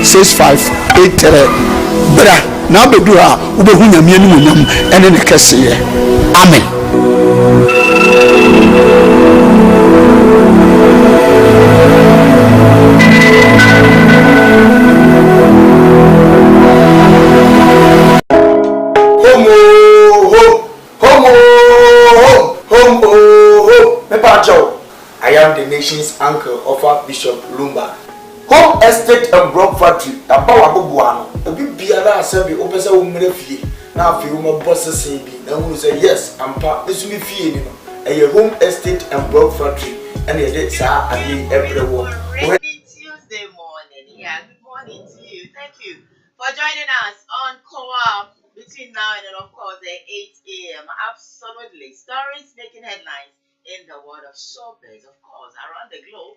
6583 bra na bedu a ubehu nyame ani munyam ene ne kese amen. I am the nation's uncle of Bishop Lumba. Home estate and block factory. About Abubuano. A big Biara Sabi opens a woman fee. Now, if you want bosses say, then we say yes, I'm part. This will be fee. A home estate and block factory. And it is and everyone. Tuesday morning. Yeah, good morning to you. Thank you for joining us on Koowaa between now and of course 8 a.m. Absolutely. Stories making headlines in the world of showbiz, of course, around the globe.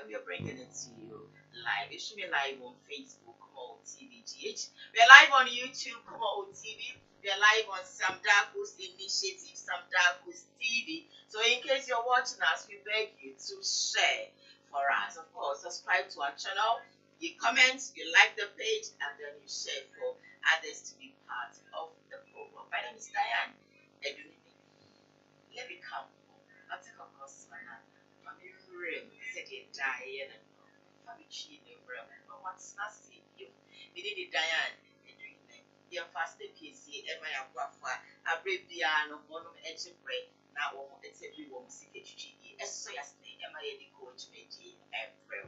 We are bringing it to you live. It should be live on Facebook, KUMAWOOD TV GH. We are live on YouTube, KUMAWOOD TV. We are live on Sam Darko's initiative, Sam Darko's TV. So in case you're watching us, we beg you to share for us. Of course, subscribe to our channel. You comment, you like the page, and then you share for others to be part of the program. My name is Diane. Let me come. I'll take a course. I'm in room. Said you die. I'm in the room. But what's not saying you? We did Diane. Your first PC, and my aquafa, a brave piano, one of engine break. Now, it's everyone sick at GE. As so as they am I the coach, Meji, and Pro.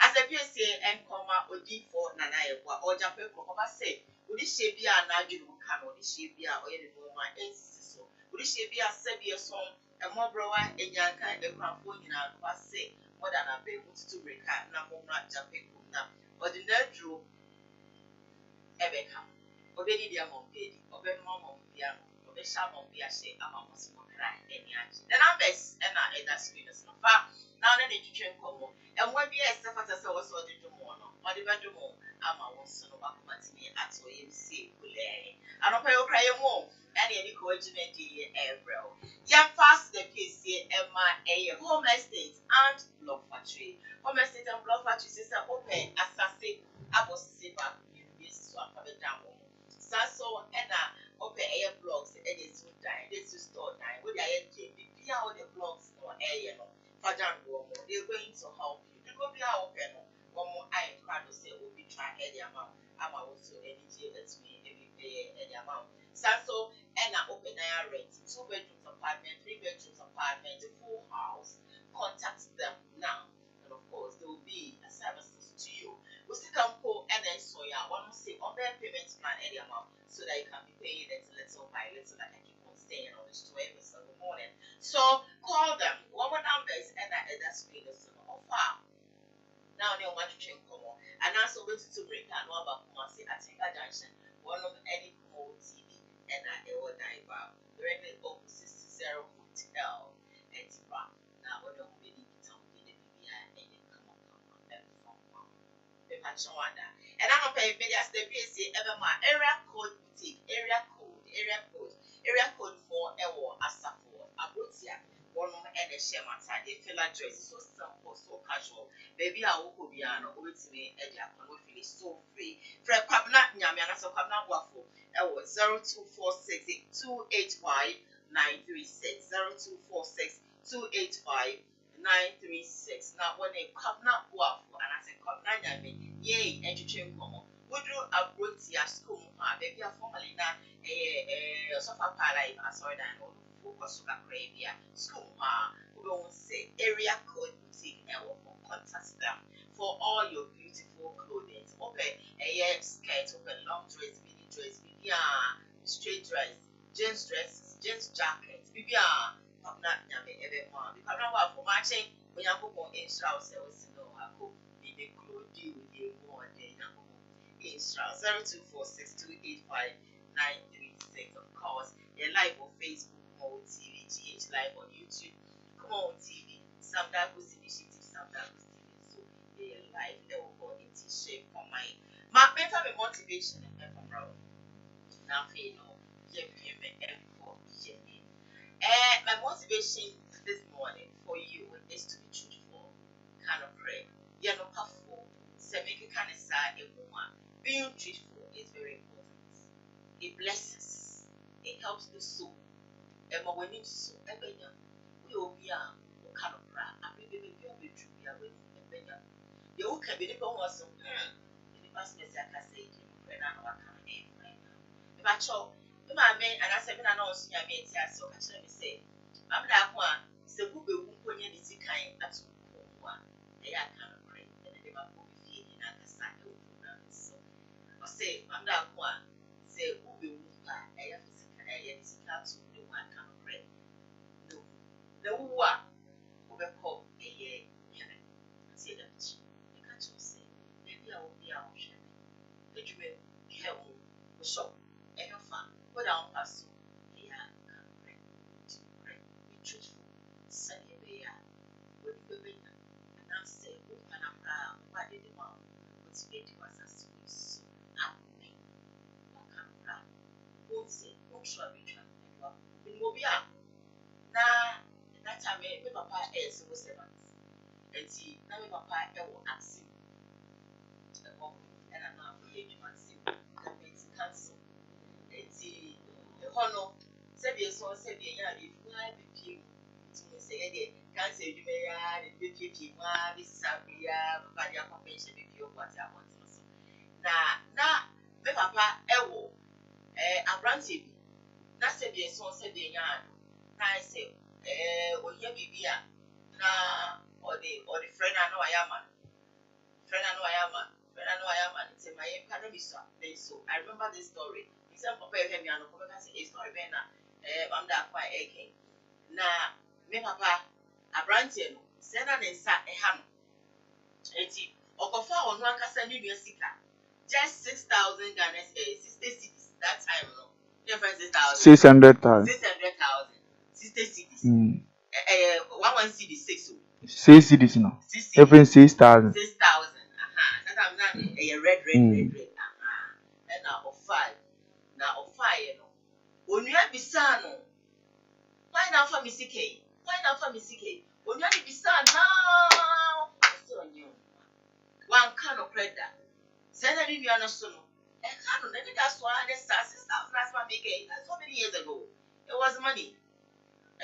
As a PSA and comma or D4 Nana, or Japan, Copa say, would this shape be an argument? Can or this shape be a way to know my ancestors? Would this shape be a Sabia song? A more brower, a young kind of crampon in our past say, more than a baby to break out, number one, jumping, or the nerd drew Ebeka, or Betty Diamond Baby, or Ben Mamma Piano, or the Shamon Biashe, a mamma's more cry, any action. The numbers and I that's winners of far. Now then, you can come and when we are stuff at us, I was so the morning, or the bedroom, I'm a one son of a matini at so you see, I don't pay or cry more. Any encouragement in April. Young fast the PC MIA home estate and block factory. Home estate and block factory is open as I say about silver this one for the down. So and open air blocks and it's to die. This is store time. With the NJP, all the blocks or air for down one more. They're going to help you. You go be our open one more I crowd to say will be trying any amount. I'm also energy that's me every pay any amount. So and open air rent, 2 bedrooms apartment, 3 bedrooms apartment, a full house. Contact them now, and of course there will be a services to you. We still can call and then so yeah, one must say on their payment plan any amount so that you can be paying it little by little that I keep on staying on the store every single morning. So call them. One more numbers and that's me the offer. Now they want to change come on. And also going to break and one about Kumasi at Tinga Junction, one of any KUMAWOOD TV. And I will die about directly opposite to Zero Hotel and Tifra. Now, what don't we need to be the BBI and then come up from one. And I'm going to pay media step PSA ever my area code boutique, area code for Ewo Asafo, Abutia, one and a share my time. They feel like dress so simple, so casual. Baby, I will be an old to me, and I can feel so free. Fred Cabana, Yamiana, so Cabana Waffle. 0246 285 936 0246 285 936. Now, when they come not waffle, and I say, come not yummy, yay, and you change more. Would you approach your school? Baby, a formally now a sofa palace, I saw that on focus on Arabia school. We don't say area code boutique and will contact them for all your beautiful clothing. Open a skirt, open long dress, mini dress, straight dress, jeans dresses, jeans jackets, not yummy every month. Because now for matching, when you go in Strauss, I was know I could be the clothes deal with you more than in Strauss 0246 285 936. Of course, you're live on Facebook, KUMAWOOD TV, GH live on YouTube, KUMAWOOD TV, Sam Darko's initiative, Sam Darko's TV. So they're live, they will go into shape for my mental motivation and from Rob. Now, you know, my motivation this morning for you is to be truthful, kind of pray. You're not powerful. So make a kind of sad being truthful is very important. It blesses. It helps the soul. And when you so, we will be a kind of cry. I mean, we will be true. We are with a you can be the one was in the past message. I can say, and I know I can't aim right now. If I talk, the man and I said, I know, I mean, so I should say, I'm that one. So who will put in this kind at one? They are kind of great, and they might be feeling at the side of the so. I say, I'm that one. Say, who will move by a physical area is class to the one kind of great. No, the one will be called a year. Say that. Say, maybe I will be out of shape. Did you make careful? We shop and your fun. Put down us. Yeah, come pray. Be truthful. Say, yeah, what you be and I say, who can I proud? Why did the mom? What's made to us as we so happy? What can I proud? Won't say, won't show me trying to do up. We will be out. Now, that time, my papa is so 7 months. And see, now my papa will ask him. And I'm not afraid to see that makes cancel. And see, the honor, Sabia so Sabia, if you have a few, say, can't say you may add and be 51, this Sabia, but your compensation if you what I want to say. Now, my papa, a brandy, not Sabia so Sabia, I say, or here be beer, or the friend I know I am. Friend I know I am. When I know I am, and it's in my academy, so I remember this story. He said, Papa, you hear me, and Papa say a story, Ben. I'm that quite aching. Now, me papa, a brandy, send an inside a ham. 80, Okofa on one casa New Sika. Just 6,000 Ghana, 60 cities. That time, no. Different 600,000. 60 cities. 1 city 6. 6 cities, no. Different 6,000. 6,000. I'm not a red. And now of 5. Now of 5, you know. When you have Bisano, why not for Missy K? Why not for Missy K? When you have Bisano now, still on you. One kind of credit. Send a review on a son. And I don't know, that's why I started 6,000 last one big. That's so many years ago. It was money.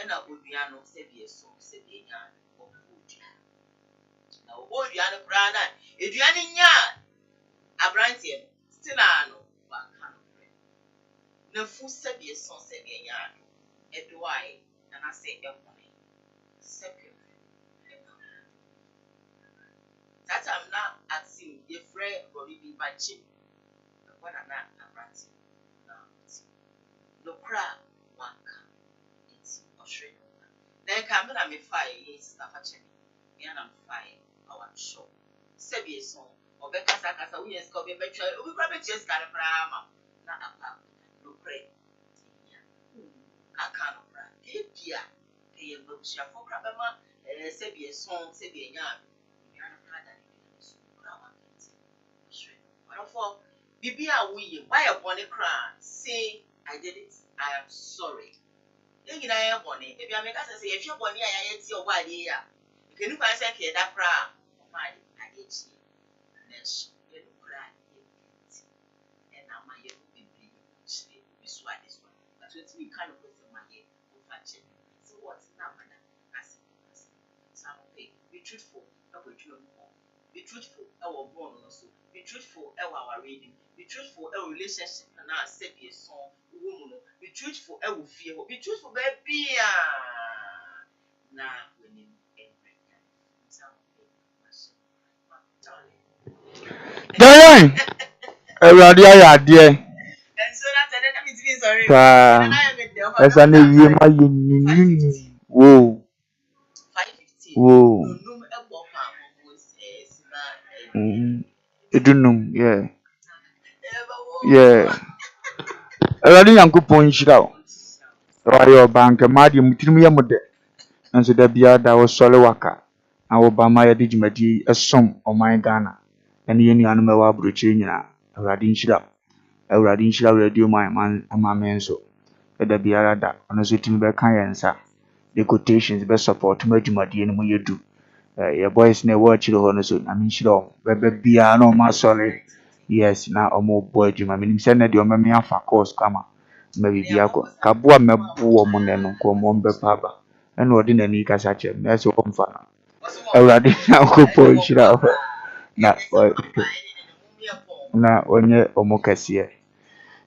And I would be an Oxabia song, said the young. Now, what you are the brother? If you are in yard, a brandy, still I know one kind of bread. No food said be a son, said a yard, a dwy, and I say a money. Second, that I'm not asking if Fred will be by chip, but what I'm not a brandy. No crab, one can. It's Australia. Then come and I'm 5 years after checking. And I'm 5. Our show. Sebi so or be kasa we yes ko be betwa we probably just got a drama na apa no pray aka no bra ke bia ke ye babusha fo kra be ma sebi so sebi nya na bra da ni so kra wa kenti shwe but for bibia we why a bonny cry say I did it, I am sorry. You know I am bonny if you make us say if you bonny I yet your body ya you can say ke da cry my addiction. Next, you cry, and now my year will be big. This one. But it's me kind of person my year will fetch it. So what's now, madam? I said, some pay. Be truthful, I will do more. Be truthful, our born also. Be truthful, our reading. Be truthful, our relationship, and I said, be a song, woman. Be truthful, I will fear. Be truthful, baby. Now, when you Diane, everybody are there. and so that's another meeting. Sorry. As an year, my whoa. 5:15. Whoa. You don't know, yeah. Yeah. Everybody young coupon shroud. Why your bank, a medium, Timia Mode. And so there be other was Solowaka. I will buy my digimati a sum on my Ghana. And any animal wa bruchina. A radin shroud. A radin shroud radio my man and my man so. There be other on a sitting back answer. The quotations best support Majumadi and you do. Your boys never watch the honor soon. I mean, she don't. Baby, no, my sorry. yes na omo boy juma minim se na de omo me afa course kama maybe bia ko kabua mebu omo ne no ko omo mbe paba ena odi na ni kasa che na se o mfa na awurade na ko po hira na onye omo kase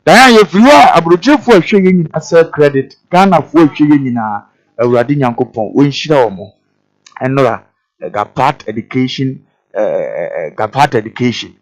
dan ye free a abrochefo ahwe ye nyina se credit Ghana fo ahwe ye nyina awurade nyankopon o nhira omo enora Gapat education Gapat education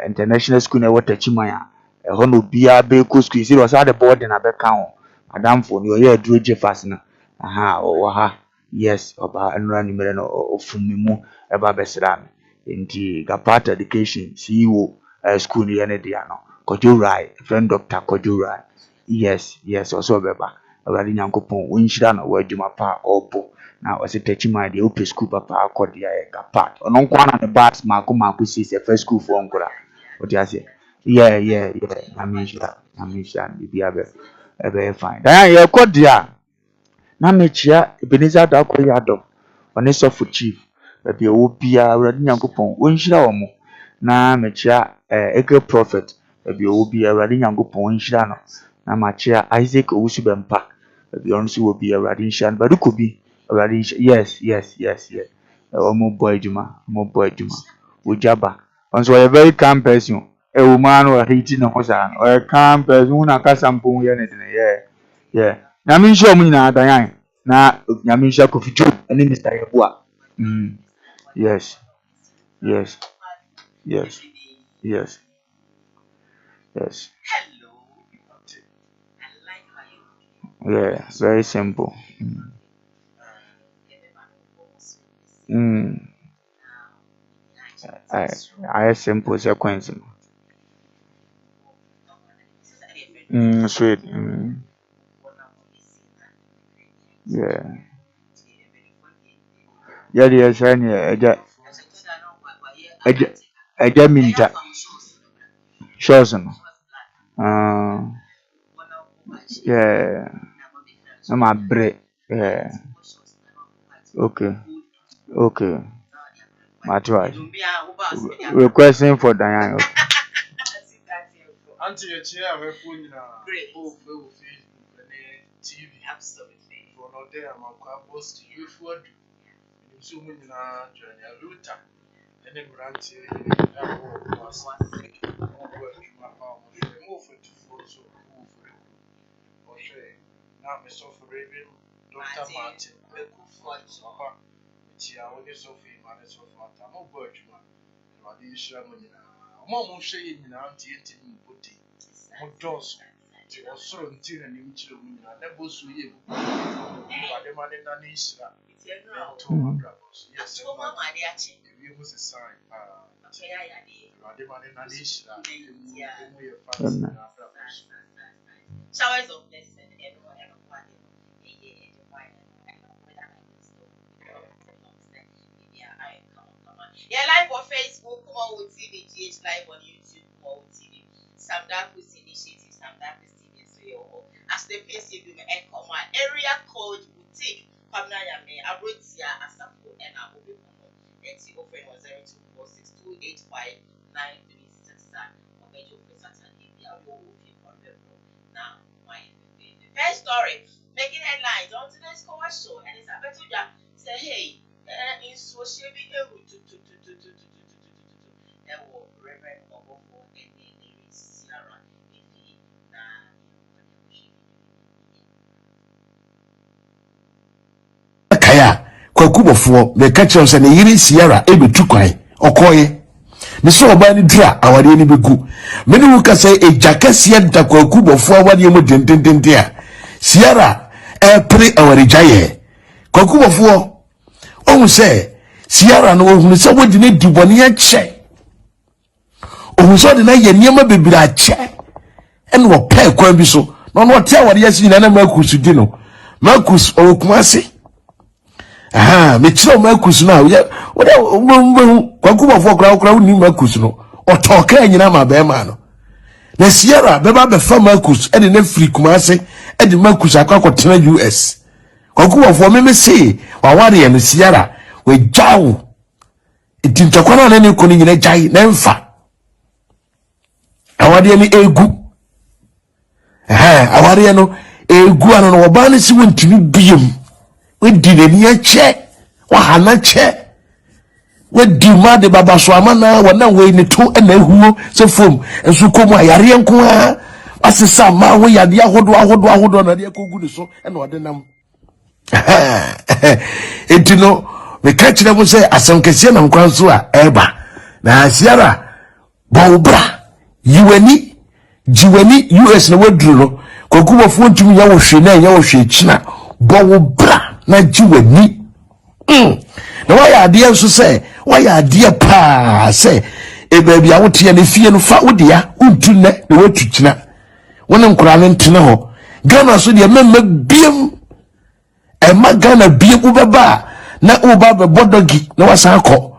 international school na water chimaya hono bia be ko school si was the board na be kan madam for ni oye aduro je fast na aha o ha yes oba enura ni mere no ofumimu e ba be sra me nti Gapat education CEO school ni ene dia no Kojurai friend Dr. Kojurai yes also beba awari nyankopon wonhira na wadwuma pa obo na wase techima de open school papa akodi ya Gapat ono nkwa na the bats mako si se first school for nkura odi ase yeah amisha bibia be fine dan ye kodia na mechia Ebenezer da koya adom one so for chief be wo bia awari nyankopon wonhira omo na mechia eke prophet be wo bia awari nyankopon wonhira no na machia Isaac Owusubempa be on so wo bia awari nshan badukobi yes. Omo boy juma. Ujaba. Also a very calm person. A woman or hating no person. Or a calm person who na kasampo yeah. Na min show me na dayan. Na nyamisha koficho ani Mr. Yabua. Yes. Yeah, very simple. I simple sequence. Sweet. Yeah. Yeah, shiny. I minta. Shows. Yeah. I'm a break. Yeah. Okay. My try. Requesting for Diane. Until your chair, we're putting TV. Absolutely. For no day, I'm a boss to you for you. So many journey a router. And then grant you was move it for so move it. Now, Miss Raven, Dr. Martin, Papa, Tia, when you Sophie, Manage of Mata, no Bergman, and the Sherman. Mamma shade in anti booty. Modos, you are so until an image of me. I never saw you. But the man in Anisha, yes, it was a sign. The man in Anisha, showers of blessing, everyone. Yeah, live on Facebook, KUMAWOOD TV, GH live on YouTube, KUMAWOOD TV. Some dark with initiative, some dark with TV. So, as the face you do, and command area code boutique, Pamna Yame, Abrotia, Asapo, and Abu Bikono. And the offering was 0246285936. Or major officer and India, now, my first story, making headlines on today's Koowaa Show, and it's a better job. Say, hey. In social media, Reverend Obofo and Sierra. Kaya kwakubofo the catch on say yiri Sierra ebetu kwan okoye me so oba ni dura awade ni begu me ni wuka say ejakase da kwakubofo awade mu dendendende a Sierra pre awari jaye kwakubofo ohun say Sierra no ohun say wodi ne dibone ya che ohun so de na ye niam bebira a che en wo pa kwan bi so no no te awade yasi na makus di no makus okumase me chiro makus na wo kwakubofo kra ni makus no otoka nyina ma be ma no na Sierra beba be fa makus e de na free kumase e de makus akwa US kwakubofo me say waware no Sierra we jaw itintakwana na ne ko ni nyina jai na mfa awade ni egu awade no egu ano no oba ne si wontumi biem wedi ne ni ache wa hana che wedi ma de baba so amana wana we ni to na ehuo se fom enso komu ayare nko a asesa ma wo yade ahodo na de kogu ni so na ode nam etino me ka kire mo se asankese na nkwan so a eba na asiara bawbra yiwani jiwani US na wadru no kokubo fo ntumi ya wo hwe na ya wo hwe china bawbra na jiwani na waya ade nso se waya ade pa se e baabi a wote ne fie no fa wodia untu na watu china wona nkura ne ntene ho Ghana so de memma biem ma Ghana biem ubeba na uba be bodogi na wasa akọ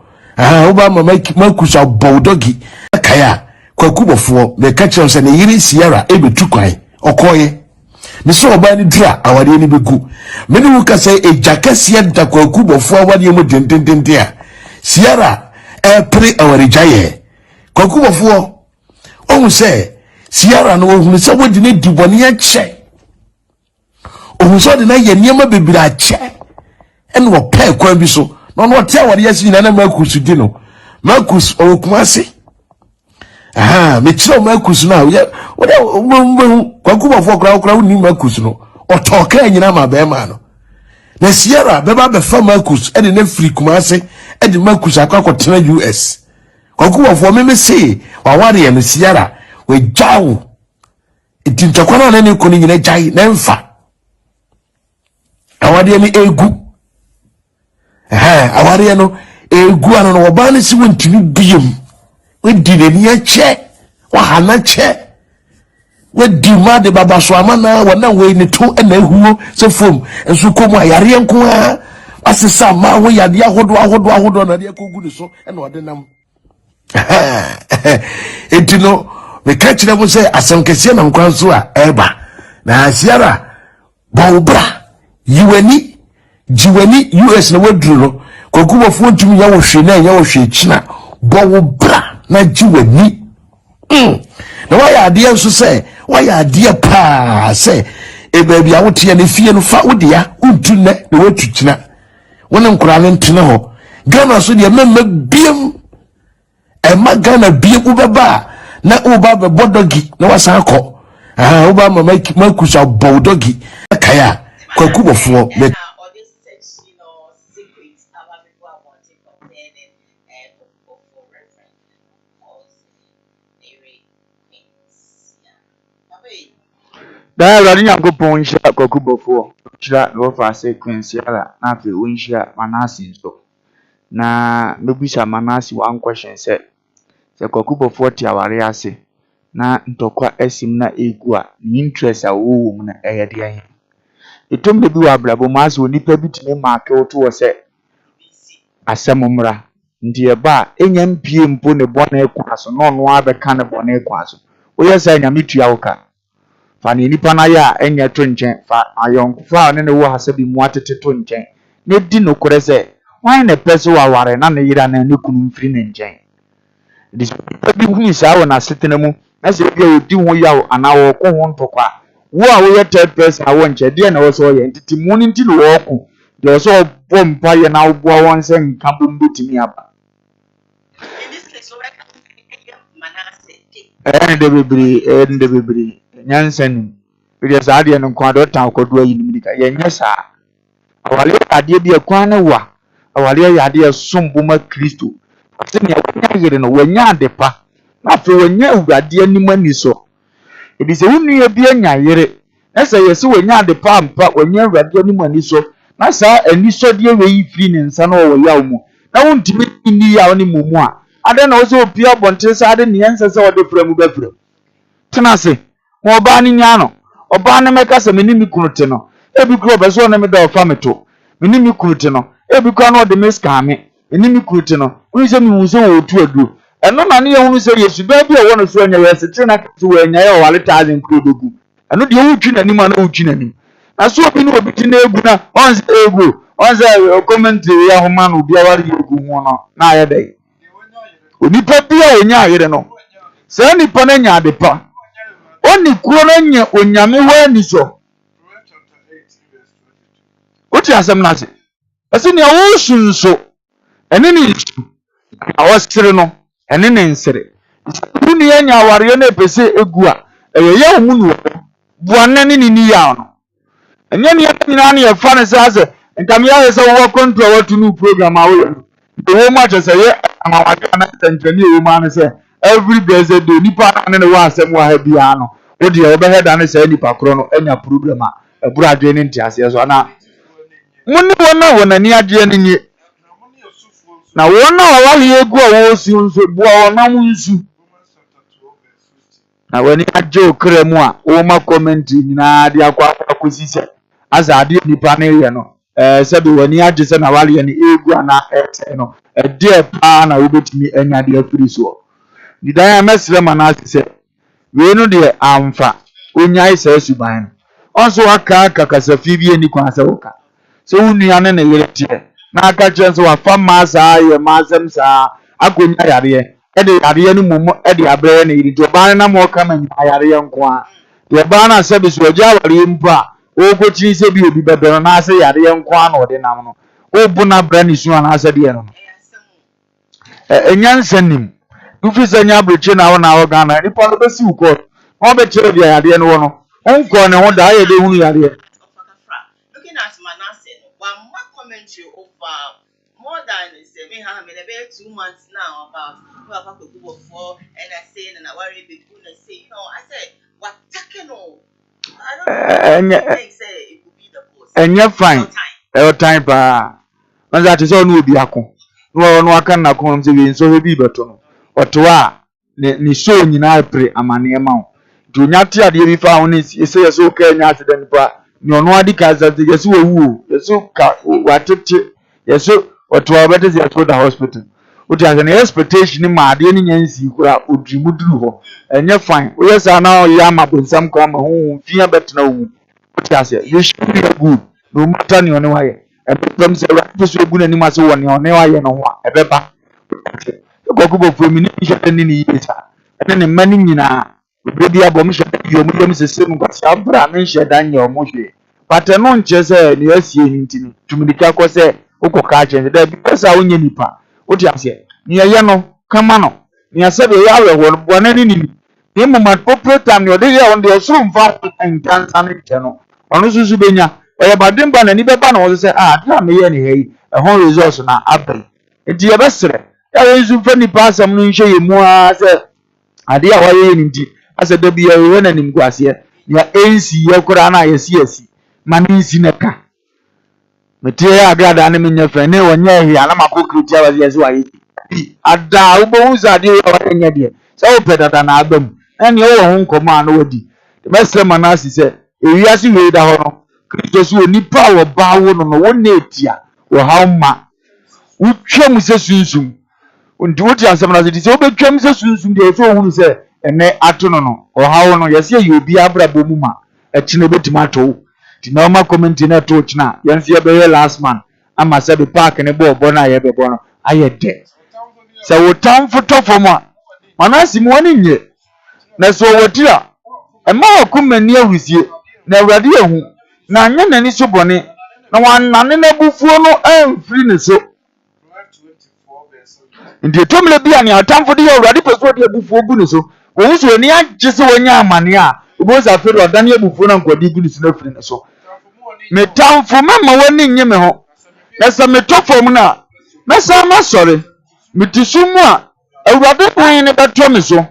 uba mama makusa bodogi kaya kwakubofo me ka kire se ne yiri Sierra ebetu kwan okoye me so oba ni dura awade ni begu me ni wuka se ejakase nta kwakubofo awade mu dendendende a Sierra pre awari jaye kwakubofo ohun se Sierra no ohun se wodi ne dibone ache ohun so de na ye niam bebira ache en wo pa kwan bi so no no te awade yasi na makusu di no makus okumase me kire makus na ye kwakubofo kra ni makus no otoka nyina ma be ma no na Sierra beba be fa makus e de na free kumase e de makus akwa US kwakubofo me se waware no Sierra we jawo itintakwana na ne koni nyina jai na mfa awade ni egu awade no egu ano no oba ne si wontumi biem wedi ne ni ache wa hana che wedi ma de baba so amana wana we ni to na ehuo se fom enso komu ayare nko a asesa ma wo yade ahodo na de kogu ni so na ode nam etino me ka kire mo se asankese na nkwan so a eba na Sierra bawbra yiwani jiwani US na wadru no kokubo fo ntumi ya wo hwe na ya wo hwe china bawbra na jiwani na waya ade nso se waya ade pa se e baabi a wote ne fie no fa wodia untu na watu china wona nkura ne ntene ho Ghana so de memma biem ma Ghana biem ubeba na uba be bodogi na wasa akọ uba mama makusa bodogi kaya kwakubofo me da ra ni yankopon hia kwakubofo hia wo fa sequence ala na fe wo hia manasi so na mebisa manasi one question se kwakubofo ti aware ase na ntokwa asim na egu a interest a wo mu na eyede yan etom de bi wa brabo maso onipa bi time maake wo to wo se asemumra ndi eba enya mpie mpo ne bone kwa so no no abeka ne bone kwa so wo yesa nya metua wo ka fa ne nipa na ya enya to nchen fa ayonkufa ne wo hasabi mu atete to nchen ne di no kore se wan ne pese wa ware na ne yira na ne kunu mfiri ne nchen dis bi hu isa wo na setena mu na se bi odi ho yawo ana wo ko ho ntokwa wo a wo ye third person a wo nche de na wo so ye ntiti mu ni nti no wo ko de so bompa ye na wo bo won se nka bombu timi aba de bebri nyansen bi sa ade no kwa do tan kodo ayi ni dika ye nyesa awale ade bi akwa na wa awale ya ade sombo ma Kristo asemi ya wanya yire no wanya ade pa na fe wanya urade anim ani so ebi se wonu ye bi anya yire na se yesi wanya ade pa ampa wanya urade anim ani so na sa ani so de we yi free ne nsa na wo ya mu na wontimi ni ya oni mumu a ade na wo so opia bonte sa ade ne yensa se wo de framu be framu tena se mo ba ni nya no oba ne meka se meni mi kunote no ebi kro be so ne me da ofa meto meni mi kunote no ebi kwa no de meska me meni mi kunote no uni se mi wuso wo tu adu eno na ne ye hunu se Yesu ba bi wo no so anya we se tena ka so anya ye wale tazen kro dogu eno de wo twi nani ma na wo twi nani na so obi no obi ti na egu na on se egu on se commentary ya homa no obi awari egu ho no na aye dai onipa bi a onya ayere no Say ni pa na nya ade pa. Oni kuro na nya onyame wa ni so. What you asem na se? Ase ni awo sunso. Ene ni nsu. Awosere no. Ene ne nsere. Uni anya aware na pese egu a. Ye mu nu. Buana ni ni ya no. Enye ni nyina na ye fa ne se ase. Nkam ya se wo control watu nu program awo. The woman just say amawaka na tantani e woman na say every blessed day nipa na ne wa asem wa ha bia no. Wo de wo be head na say nipa kro no anya problem a eburu adwe ne ntiase so na munni wona wona ni ade ne ni na wona wa ye egu a wo si nso bua wona mu nsu na wani aje okra mu a wo ma comment nyina de akwa akosise aza ade nipa na ye no sabi wani aje se na wale ne egu na no de pa na wo betimi anya de afiri so didan amesre manase se we no de amfa onyai se suban onso aka kakasafi bi eni kwa se woka so unua ne yere tie na aka kyenso wa fama saa ye mazem saa akonya yare e de yare no mumu e de abre ne yiri to ban na mo ka manya yare nko a de ban na sabi so gya ware mpa o ko chi se bi obi bebe na ase yare nko a na ode nam no o bu na bra ni su na ase de no enyansanim dufi sanya abroche na wona wo Ghana ni pa be si uko o be chere bia yare no no onko ne ho da ye de hunu yare looking at Manasseh, one more commentary over more than me have 2 months now about who have a group of 4 and I say and I worry be good and say, I said, what taking all? I don't know. Say it could be the post. And you're fine. Time pa. Man that is all no bi ako. No aka na ko nse bi so bi beto no. Otoa ni show nyina pre amane ma wo. Dunya ti ade bi fa wo ni say yeso ka nya accident pa. Ni ono adi ka za yeso wu. Yeso ka watete. Yeso otoa bete yeso da hospital. Uti ase na expectation ma ade ni nyansi kura odrimuduru ho. Enye fine. O yesa na o ya mabonsam kwa ma hu fia betena wu. Uti ase you should be good. No matter ni ono waye. Ebem se ra so egu na ni ma se wo ni ono waye no ho a ebeba. Gogo for me ni hwe ni yesa. Ene ne mani nyina. Obi abom hwe yo mu yom sese mu kwasi abra me hwe dan ye omo hwe. Pate no nche se ni asie ni ntini. Tumidika ko se ukoka chenze da bi pesa wonye nipa. Oti ase. Ni ye no kama no. Ni ase be ya we ho bo na ni ni. Ni mu mat popular time ni ode ye on de so mfa entansa ni che no. Onu susu benya. Oye badimba na ni beba na wo se tra me ye ni hei. E ho resource na abai. Enti ye besere. Ya yesu fa nipa asam no nhye ye mu a se ade a waye ni nti ase da bi ye we na nim kwase ya ensi ye kura na ye si mani nsi neka metie ya agrada na menya fa ne wonye ehi ana makokriti abazi yesu waye ada ubo uza ade ya waye nya de se wo pedada na abam ene wo ho nkoma na wadi the best manasi se ewiase we da ho no kristo so nipa wo ba wo no wona etia wo hauma utwam se sunsun ndi woti ansam na se obetwam se sunsun de so hunu se ene ato no o hawo no yese ye obi abrabo mu ma ekine betima to ti na ma comment na to china yense ye be last man ama se be park ne bo na ye be bo no aye de se wo tam foto foma manasi mu woni nye na so wotira e ma okumani ahusie na awrade ehu na anya nani so bone na wanane na bufuo no amfiri ne so ndi tomle bia ni atamfo de awrade peso de bufuo gu ne so wo so ni agye se wonya amane a obo za fere odan ye bufuo na nkodi gu ne so na firi ne so metamfo mama woni nye me ho na se metofom na na sa ma sore mitisumu a awrade kwan ne beto me so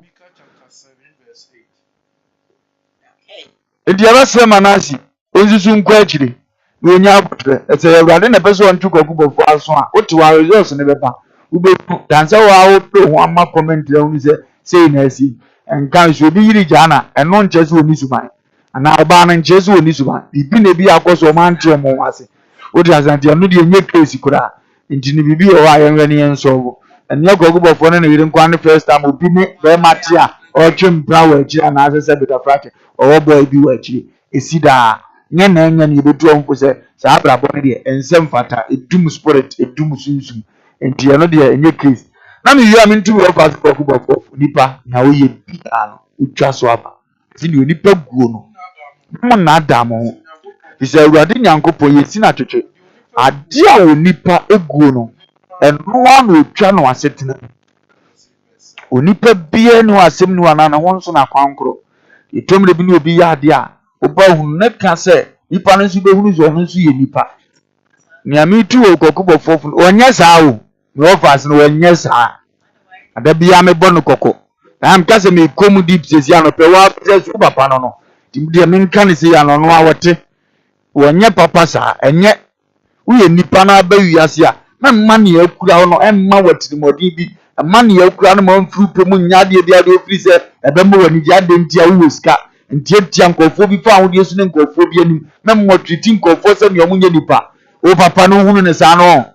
ndi abasema manasi onzuzu nkwa akire wonya abutre ese awrade na peso on tuko kubofo aso a oti wa results ne beba ubeku dansa wa wo pe ho ama comment le hu say na asi enkan so bi yiri jana eno nche so oni suban ana oba na nche so oni suban bibi na bi akoso ma nche mo wase odi azanti anu de enye case kura nti bibi o wa yenwe ne enso enye gogubofo ne yiri nkwa ne first time obi ne be matia o twem bra wa akira na asese beta frate o boy bi wa akiri esida nye na enya ne betu onko se sa abrabo ne de ensem fata edum spirit edum sunsum enti eno de enye case na me wi am ntu wo fa ko kubofo nipa na wo ye bia no utwa so aba ti ni nipa guo no mo na da mo is awurade nyankopon ye si na twetwe ade a wo nipa eguo no eno anu utwa no asetena onipa bia no asem no ana na won so na kwankro etomre bi ni obi ya ade a oba hunu na ka se nipa no so be hunu zo no so ye nipa ni ami tu okokubofo onye saa o me offers no onye saa ada bia me bonu koko na am ka se me komu deep sesi anope wa se su papa no no timde me nka ne se ya no no awote onye papa saa enye uye nipa na ba wiase a na mma ne akura no emma watirimodi bi mma ne akura no ma mfuru pe mu nyade de ade ofiri se ebe mo wani ja de ntia wo sika ntia tia nkofo bi fa ahodi esu ne nkofo bi anim na mo triti nkofo se ne omunye nipa o papa no hunu ne saa no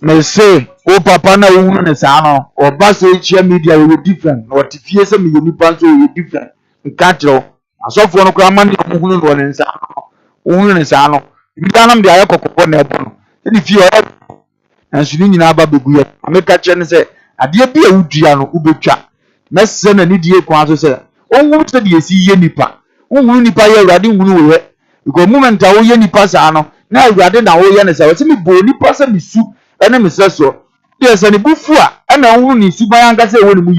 me say o papa na hunu ne saa no oba social media we different no tifie se me nipa so we different nka tro asofo no kra ma ne hunu no ne saa no hunu ne saa no bidanam de aye kokoko na ebo no ni fie o ansu ni nyina aba begu ye ameka che ne se ade bi a wudua no ubetwa messe na ni die kwa so se onwu se de esi ye nipa onwu nipa ye awurade nwunu we because moment a wo ye nipa saa no na awurade na wo ye ne se wo se mi bo nipa se misu ene mi se so de se ne bufu a na nwunu ni si ban anga se wo ne mu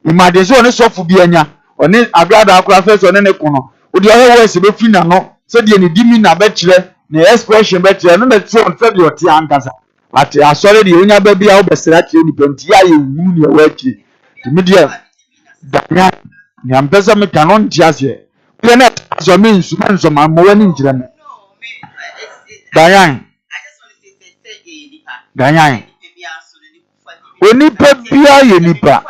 imade so ne sofu bi anya one agrada akura fe so ne kono odi o we se be fi na no se de ne dimi na be kire na expression be kire no na tro se de o ti ankasa ati asore de onya ba bia wo besra kire ni penti ya ye wu ni e wa kire timi de danya nyampesa me kanon tiase ye na so me nsu ma mo wani njira me danya danya onipa bia ye nipa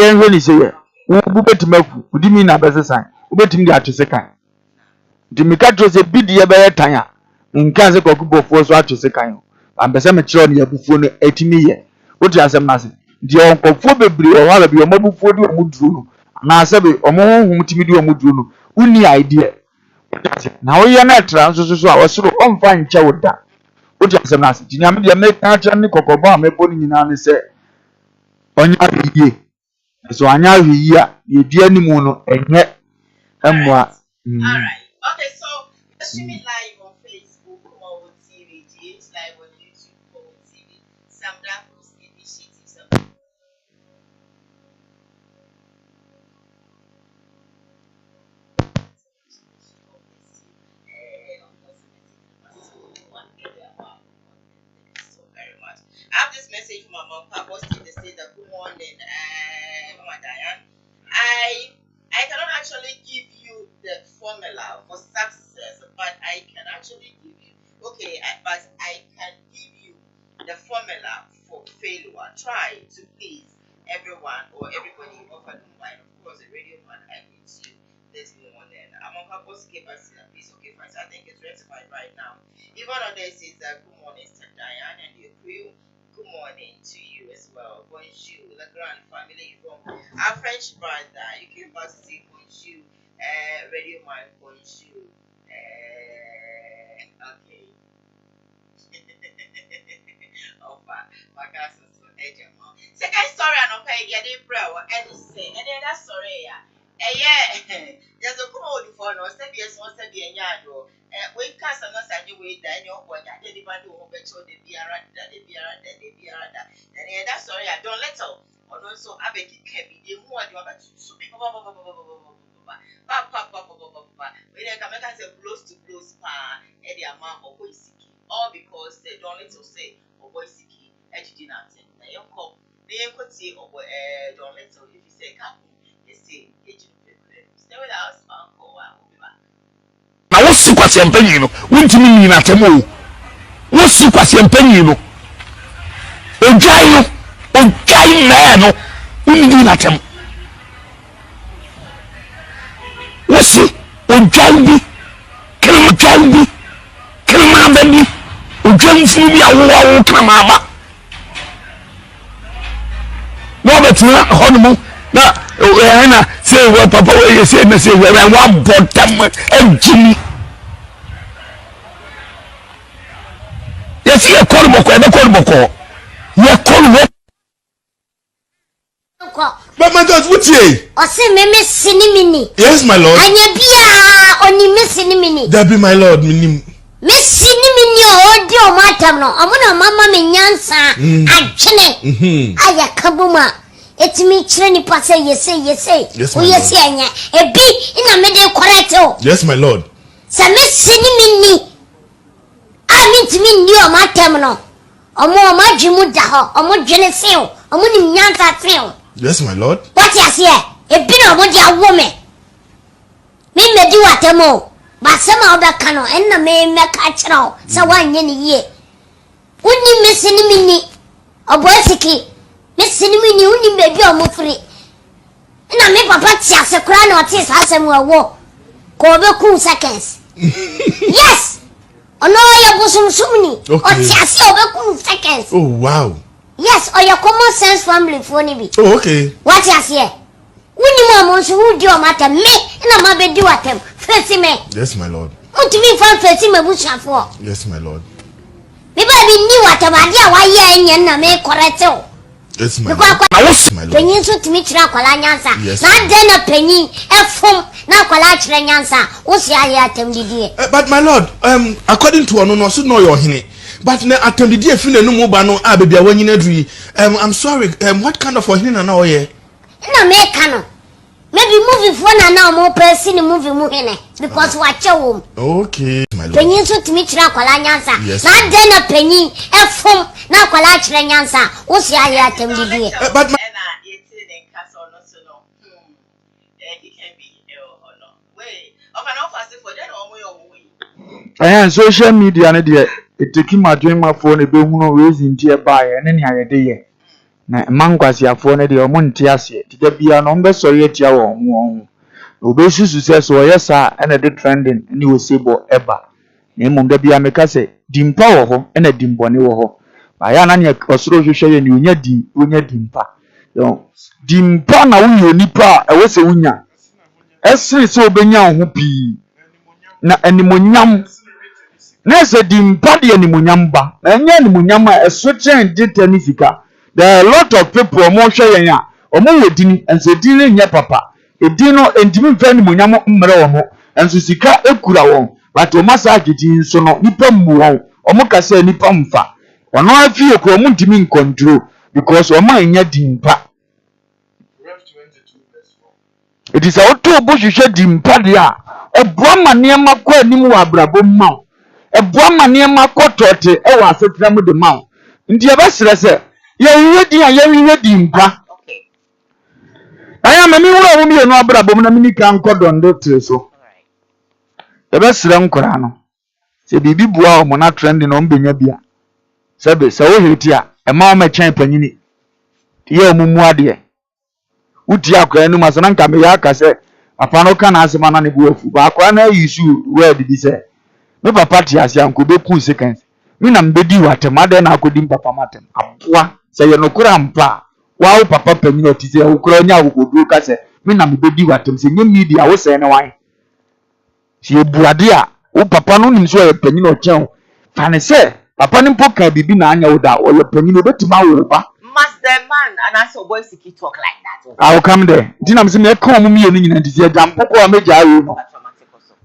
ye nhwe ni seye wo bubetimaku udimi na besesan ubetim di atwese kan dimika trose bidie be yetan a nka se kokubofo so atwese kan ambese me kire ne yabufuo no etimi ye woti asem na se di onkofo bebre o hala bi o mabufuo di o muduru no na se be o mo hum timi di o muduru no uni idea na wo ye na tra nso so a osoro o mfa nche woda woti asem na se tinyame de me ka tra ne kokobo a mebo ni nyina ne se onya biye so anya hwi a ye di animu no enye emwa Alright. Okay, so we're streaming live on Facebook, KUMAWOOD TV, GH live on YouTube, KUMAWOOD TV, Sam Daffos Initiative. So very much. I have this message from my mom, Papa, they say that good morning, Mama Diane. I cannot actually give you the formula for success, but I can actually give you but I can give you the formula for failure. Try to please everyone or everybody of a mind. Of course, the radio man I need you this morning. I'm on purpose keep us in a piece. Okay, friends, I think it's rectified right now. Even on this is good morning, Mr. Diane and your crew. Good morning to you as well. Bonjour, the grand family from our French brother. You can pass to say bonjour, radio man, bonjour. Okay. My cousin, so second story, I don't pay get it, bro. And say, and then that's sorry, yeah. There's a KUMAWOOD for no, step yes, one step in yard. We can't say you wait, then your boy, I didn't even do the Biara, and that's sorry, I don't let her. Or also, I beg it can be the more you have to people. We can make us a close to close pa, and the amount of boy sicky. All because they don't let us say, oh boy sicky, and you didn't attend. They could say, oh boy, don't let us if you say, come, they say, stay with us, uncle, I will be back. Na wo si kwase empanyi no wontimi nyina temo wo si kwase empanyi no odwai na no wonni na temo wo si odwai bi krema bani odwai fu bi awo krema ba no betina hono na na say what papa we say na say we wan bottom ejimi yes e call boko ye call but my God, what ye? O se me sinimini. Yes, my lord. Anya bia oni me sinimini. That be my lord, minim. Me sinimini o di o matam no. Amuna mama me nyansa adwene. Aya kabuma. Etimi kire ni pa say yes. Yes, o yes anya. Ebi ina me de correct o. Yes, my lord. Se me sinimini. Ami timi ndi o matam no. Omo ma dwemu da ho. Omo dwene se o. Omo ni nyansa se o. Yes, my lord. What you say? A bit of what you woman. Me do what a mo. But some of the canoe and the may make catch now. So 1 year. Wouldn't you miss any minute? A boy, Miss Cinnamon, only baby or more free. And I make papa just a crown or tears as I will walk. Cover cool seconds. Yes. Oh no, your bosom so many. Or just over cool seconds. Oh, wow. Yes, or your common sense family for me. Oh, okay. What you say? When you want to do matter me and I'm a do at them. First me. Yes, my lord. What do you find first me bush for? Yes, my lord. Maybe I knew what about ya why you and make correct. Yes, my lord. Yes, my lord. Penny so to meet Rakolanyansa. Yes. Not then a penny, a foam, now Colach what's your item did? But my lord, according to no so know your hine. But na attended the feel no more no baby when you need. I'm sorry. What kind of hine now here? No make maybe moving for now more person movie moving because watch your home. Okay, my lord. Penny so to meet Rakolanyansa. Yes. Not then a penny, a foam, now Colach what's your item did? But my he can be ill or not. Wait, of an officer for that or social media ne de it take my dream phone e be hunu raising tie buy ne ne ayede ye na mankwasiafo ne de o monte ase tida bia no mbe sori atia wo mo obesusu se so yesa ene de trending ne wo sebo eba na mum da bia meka se dimpa wo ho ene dimbone wo ho ba ya na ne osoro hwehwe ye ne onya dimpa yo dimpa na wo nipa e wo se wunya esiri se obenya ho pi na animonyam nese dimpa de animonyam ba enya animonyam a esochen ditani sika. There are a lot of people mo hwe yen a omo wedini ense dini nya papa edino entimi mfa animonyam mmere wo mo enso sika ekura won but o masa agidi nso no nipa mmu won omo kasa nipa mfa ono afie ko omo ntimi control because omo anya dimpa. It is a to bush dimpa dia ebua mane makọ anim wa abrabo ma ebua mane makọ tote e wa asetra mu de ma ndi e besere se ye wiwe dimpa aya mami wura wo mi no abrabo na mini kan kodondo treso e besere nkora no se bibi bua o mo na trend no mbenya bia sebe se wo heti a e ma o me chen panyini ye omumu ade uti akwa enu masana nka me ya aka se apano kana asema na ne buafu ba akwa na yisu word bi se me papa ti asia nko be kun seconds mi na mbedi watemade na akodi papa matem aboa se ye no kura mpa wa wo papa panyi oti se wo kura nya agogodu ka se mi na mbedi watem se nye media wo se ne wan si ebuade a wo papa no nim so ye panyi no chen fa ne se papa ne mpoka bibi na anya wo da wo ye panyi no betima wo ba. Must the man and I saw boys to talk like that. I will come there. Dina me say come me and this year jam poko ameja ayo.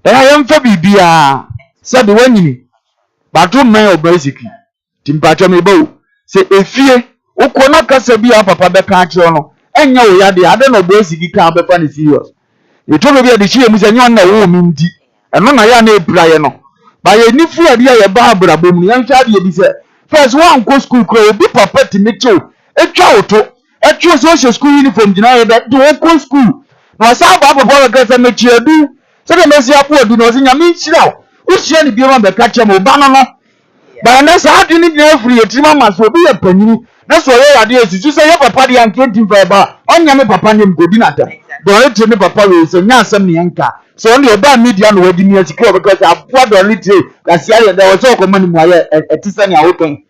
I am for bibia. Said the one ni. Bathroom man of basically. Timpacho me bo. Say efie ukona kasa bia papa be kan kire no. Enya wo ya de ade no basically kan be fa ni serious. You told me the chie mu say nyon na wo mi ndi. Eno na ya na ebra ye no. Ba ye ni fu ade ye ba abrabom ni yan hwa de bi say first one go school kro obi papa ti me cho. Etwa oto etwa social school uniform jina ye do go school na sa ba baba ga sa mechi adu se de mesi apo adu no se nyame nchira o hie ni bi ma be ka che mo ba no no ba na sa adu ni na free etima ma so bi ye panyi na so ye ade esusu se ye papa de anke timfa ba onya me papa ne mgodi na tam do re te me papa we se nya asem ne yanka so on the ba media no wadi mi asika because apo do re te ka sia ye da wo so ko mani mu aye etisa ne awopen.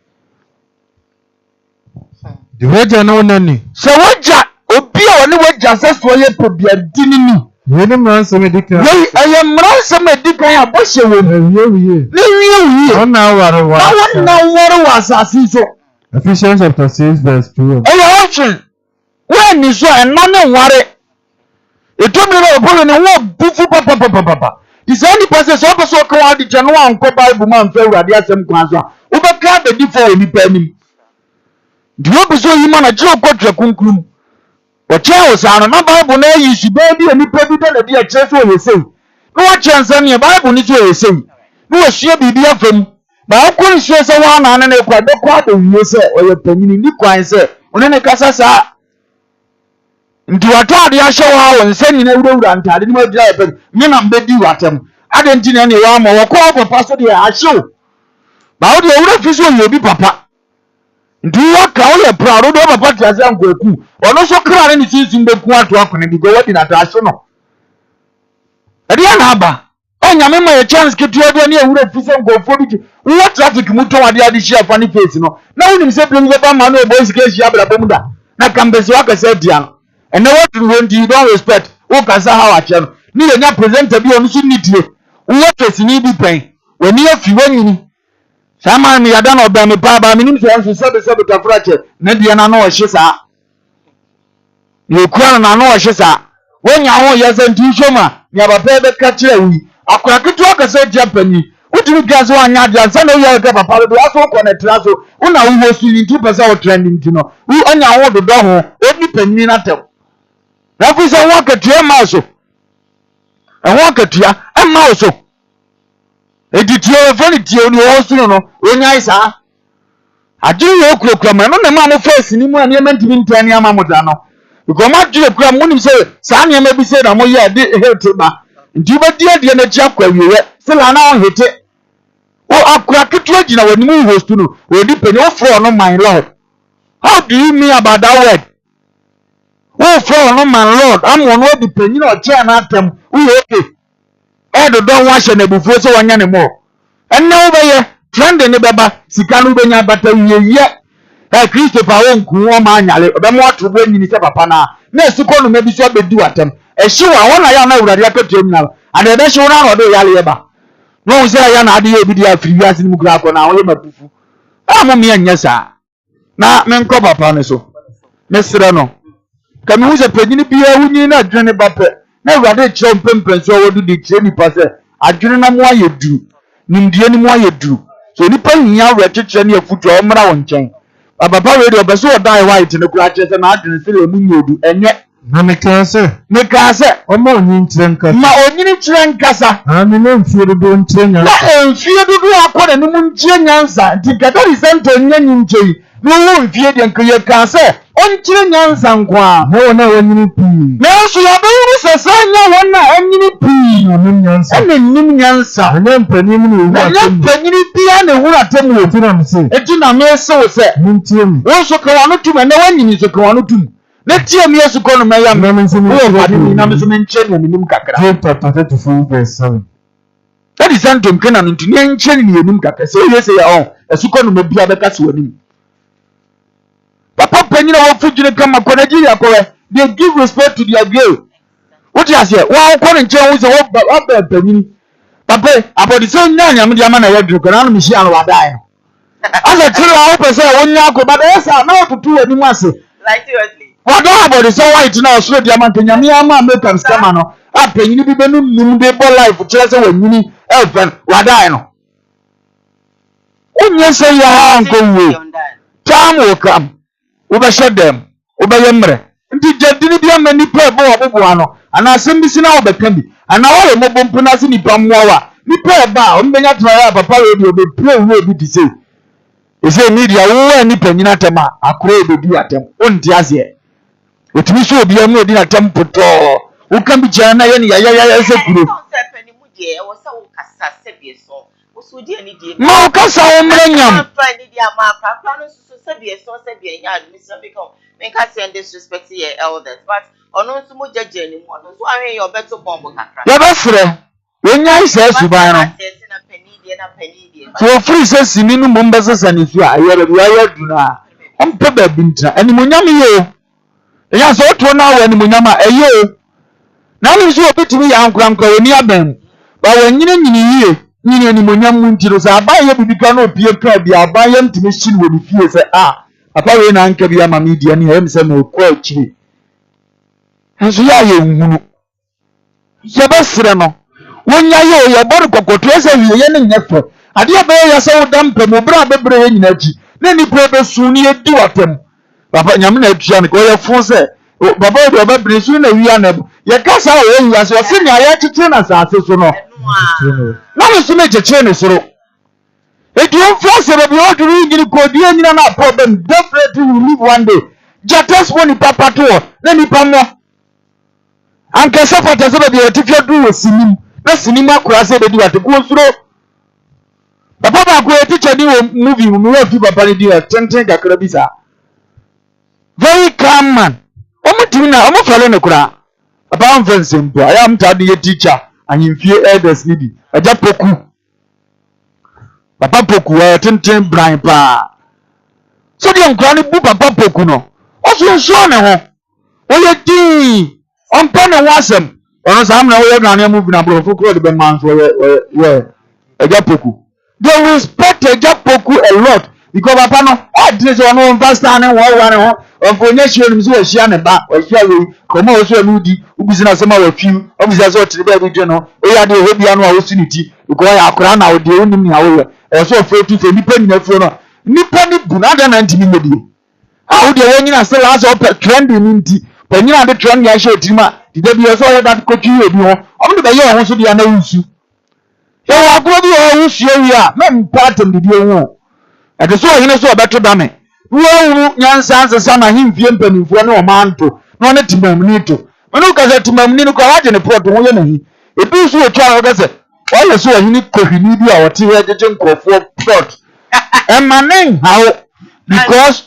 The wager no nani. So wager obi a woni wager saso ye pobia dini ni. We no man so medical. We am man so medical ya bo hye wo. Wiye. Ni wiye. Ona ware wa. Na won na ware wa asasi so. Ephesians chapter 6 verse 2. Oh, option. When you saw and none worry. It told me about pulling a walk, bufu papa. This only passes over so called the January and Bible man fell at the SM Kwanzaa. Overcome the default in penny. The opposite human a joke got your conclusion. But Charles and no Bible now you should baby and you probably tell a dear church what you say. No chance on your Bible needs what you say. No share be dear from. But how could you say someone and a quite you say or your penny in the quiet say, when any casa. Nti watadi asho wa nse ni na wura ntade ni ma dira ebe me na mbedi watem adenti na ne wa ma wo ko papa so de asho ba wo de wura fi so ye bi papa nti wa ka wo ye proud do papa ti ase ankoku ono so kra ne sinsin be ku ato akone bi go wadi na ta asho no ade na aba enya me ma ye chance ketu ade ne wura fi so ngofo bi wo traffic mu to wade ade shi afa ni face no na wonim se blem ba ma no boys ke shi abra bomuda na kambesi wa ka se dia no. And now what you don't respect, who can say how I channel? Neither not present to be on Sunday. What is need be paying? When you have you, Saman, me, I don't know about me, Papa, meaning to answer the fracture. Nediana, no, she's a. You crown, I know she's a. When you are yes and two shoma, you have a paper catcher. I could talk a say Japanese. What do you guys want? Yadia, Sunday, you have a part of the also on a trasso. When I was feeling 2% trending to know who on your own the door, only penny not tell. That is a walk at your mouse. A walk at your mouse. A detail of any deal you also know when I saw. I do your clock, man, on the man of face in one year meant to be 10 years. Mamodano. You come out to the crime when you say, Sanya may be said, I'm here, did hurt him. And you were dear, the chap where you were, still I now hit it. Oh, I've cracked it, you know, when you was to know, will depend on for no, my lord. How do you mean about that word? Oh, for no, my lord, I'm one way depending on chair and at them. We okay. I don't wash any before so one anymore. And now they trend in the baba, Sikanu Benya, but yet. Christopher won't come on, the more to bring in his papa. Next to call maybe so be do at them. A sure, one I know that I could now, and then show now the Yaliaba. No, say I am not the free years in Mugrako now. I'm a mere yes, sir. Now, men come upon so. Mr. No. Come who's a penny beer when you're not journey bapper. Never did jump and so do the journey passer. I do not know what you do. Nindian more you do. So the penny out wretched and your foot on my own chain. A papa radio, but so die white in the crutches and I didn't feel a moon and yet. Namekase. Mekase. Omo nyin trenka. Ma onyini trenkasa. Ami no mfie do ntrenya. Na mfie do akọ na mu nyenyansa. Dikata risento nyenyinkyi. No wo mfie de nkoye kase. Onkyire nyansa nkwa. No na wonyini pii. Na so ya be sesanya wona anyini pii. Nim nyansa. Ene nim nyansa. Na mpanim ni wu atem. Na mpanyini bia na wu atem wo. Tina mse. Eti na me se se. Muntiem. Wo so ka wano tum na wanyini so ka wano tum. Let me ask you, Colonel Mayam. No, I'm mentioning in Kakra. Job chapter 34, verse 7. That is Anton Kenan into Yanchin in Nimkaka. So you say, oh, a Sukon may be a Becaswin. Papa Penina of Fuji come a Conagia, they give respect to their girl. What you say? Well, calling Jones up there, Penny. Papa, about the same young Yamana Yadrukan, Michelle Wadai. As I tell you, I hope I say, when you go, but yes, I know to do any massive. Like seriously. What about the so white now? So the amount of Yama American scamano. I pay you be no life for Chelsea when you elfen. What I know. When you say your uncle, time will come. Overshot them. Over Yamre. Until didn't be a many play Boano. And I send this now the candy. And now I'm not pronouncing it from Wawa. Ni play bar. When you try up a parody, be play will be to say. You say media, who any penninatema, I create be at them. On Tiasia. It will show be a made in a temple. Who can be China? Ya said, no, Cassa, Manyam. Make us send disrespect to your elders, but on no to much judge anymore. So I mean, your better bomb. Your best friend, when I says you buy for free says in Mombasa and if you are do not. I'm probably bintra and Munyami. Yes, so to now when Munyama a year. Now you show a bit to me, Uncle near them. But when you nyine ni monyam ntiro sa abaye bibika na opie ka bia abaye ntimi shin wo bifie se papa we na anka bia ma media ni hem se na ko akiri anso ya ye nhunu ye basire no wonya ye ye bor kokoto ese wiye ye ne nyefe ade abaye ya se wodam pem obra bebre ye nyina ji na ni pro su ni edi watem papa nyame na atua ne ko ye fon se baba do bebre su na wiya na ye kasa wo ye wiya se se nya ye tete na sa ase so no na me so me cheche ne soro it won't force the blood to read the code you na problem definitely will live one day just when papa to let me pamo anke support so be the tifia do we sinim na sinima kura se be di wate ko soro papa ba ko teacher di movie mu we fi papa di tenten kakra bi sa very calm man omutimi na omufale ne kura papa am fence mpo I am tade ye teacher anyimfie elders ni bi aja poku papa poku wa tenten bran pa so de nkra ni bu papa poku no oso so ne ho oye ti onpa ne wasem ono sam na oye na mu bi na bro fukuro de be man so we aja poku they respect aja poku a lot because papa no dey so no pastor ne wo wa ne ho onfonya hie nim so hia ne ba hia we komo wo so udi ubisi na sema wa fiu obisi so tiri ba bi no oya de ho bia no a wo siniti because ya akora na wo de onim ni awo so ofetu fe nipa nyina furo no nipa ni bu na da na ntimi medie wo de wo nyina se la so trend ni nti panyina de trend ya hye tirima de da bi so ya da ko twi ebi ho omde be ye ho so de na wusu ye wa agro bi ho wusu wi a me pattern de bi ho ade so hene so obeto da me wo nyansa ansesa na himfie mpanimfo ne o manto no ne timam ni to menu ka se timam ni ko waje ne plot wo ye na hi ebi so otwa wo ka se wale so hene kohini bi a wote he jeje nkrofo plot emanen how because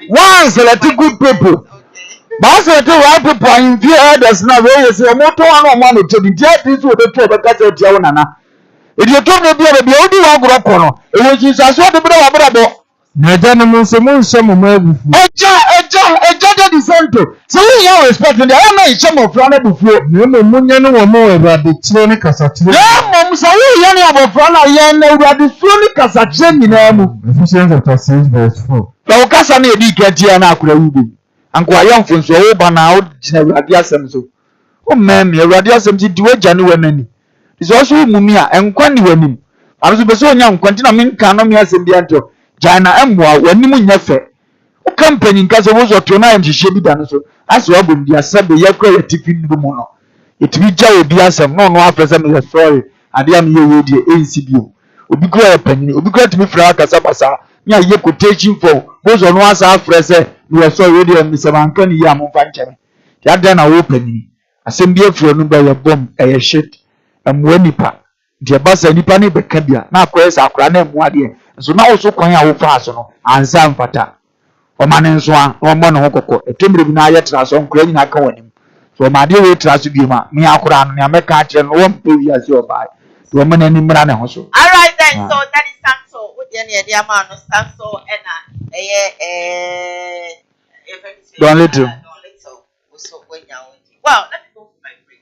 once let good people but so to right people in fear others na we say moto anu mo no to di dia so obeto obeka se tia wo nana edi to no bi odi wa gro ko no ewo jinsa so de bra wa bra bo na jana mun se mun se mo mabufu eja de santo so we you respect the I na iche mo fra na bufuo na mo munya no wo mo Awurade kire ne kasa kire ya mo so we you na abofra na ye na Awurade so ni kasa kire nyina mu Ephesians chapter 6 verse 4 na kasa na edi ketia na akura wubi anko ayamfo nso wo ba na wo gina Awurade asem so o meme Awurade asem ti di waja ne wanani iso so mumi a enkwa ni wanim aso be so onya nkwanti na menka no me asem bi anto jana emwa wanim nyafe o company nka so wo zo to na nhihye bi da no so aso abom dia sabe yakwa ya tifi ndu mu no etimi ja obi asem no no afresa me sorry ade am ye we die ensi bio obi kura panyin obi kura timi fra kasa basa nya ye quotation for wo zo no asa afresa we sorry die me se banka ni ya mo fa nkyeme ya da na wo panyin asem bi afro no ba ya bom eye shit amwa nipa die basa nipa ne beka bia na akoyesa akora na amwa de so na wo so kwan ya wo fa so no ansa mfata o mane nso a o mo no kokko etemre bi na aye tra so nkura nyina ka wanim so ma de we tra so bi ma me akora no ya meka akire no wo mpe wi ase o bai so mo na ni mra ne ho so all right then so that is Sanso wo de na de ama no Sanso ena Don little so when ya well let me go for my break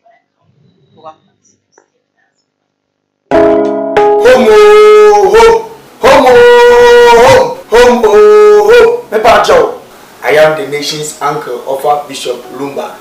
Home. Mepa Joe. I am the nation's uncle of Bishop Lumba.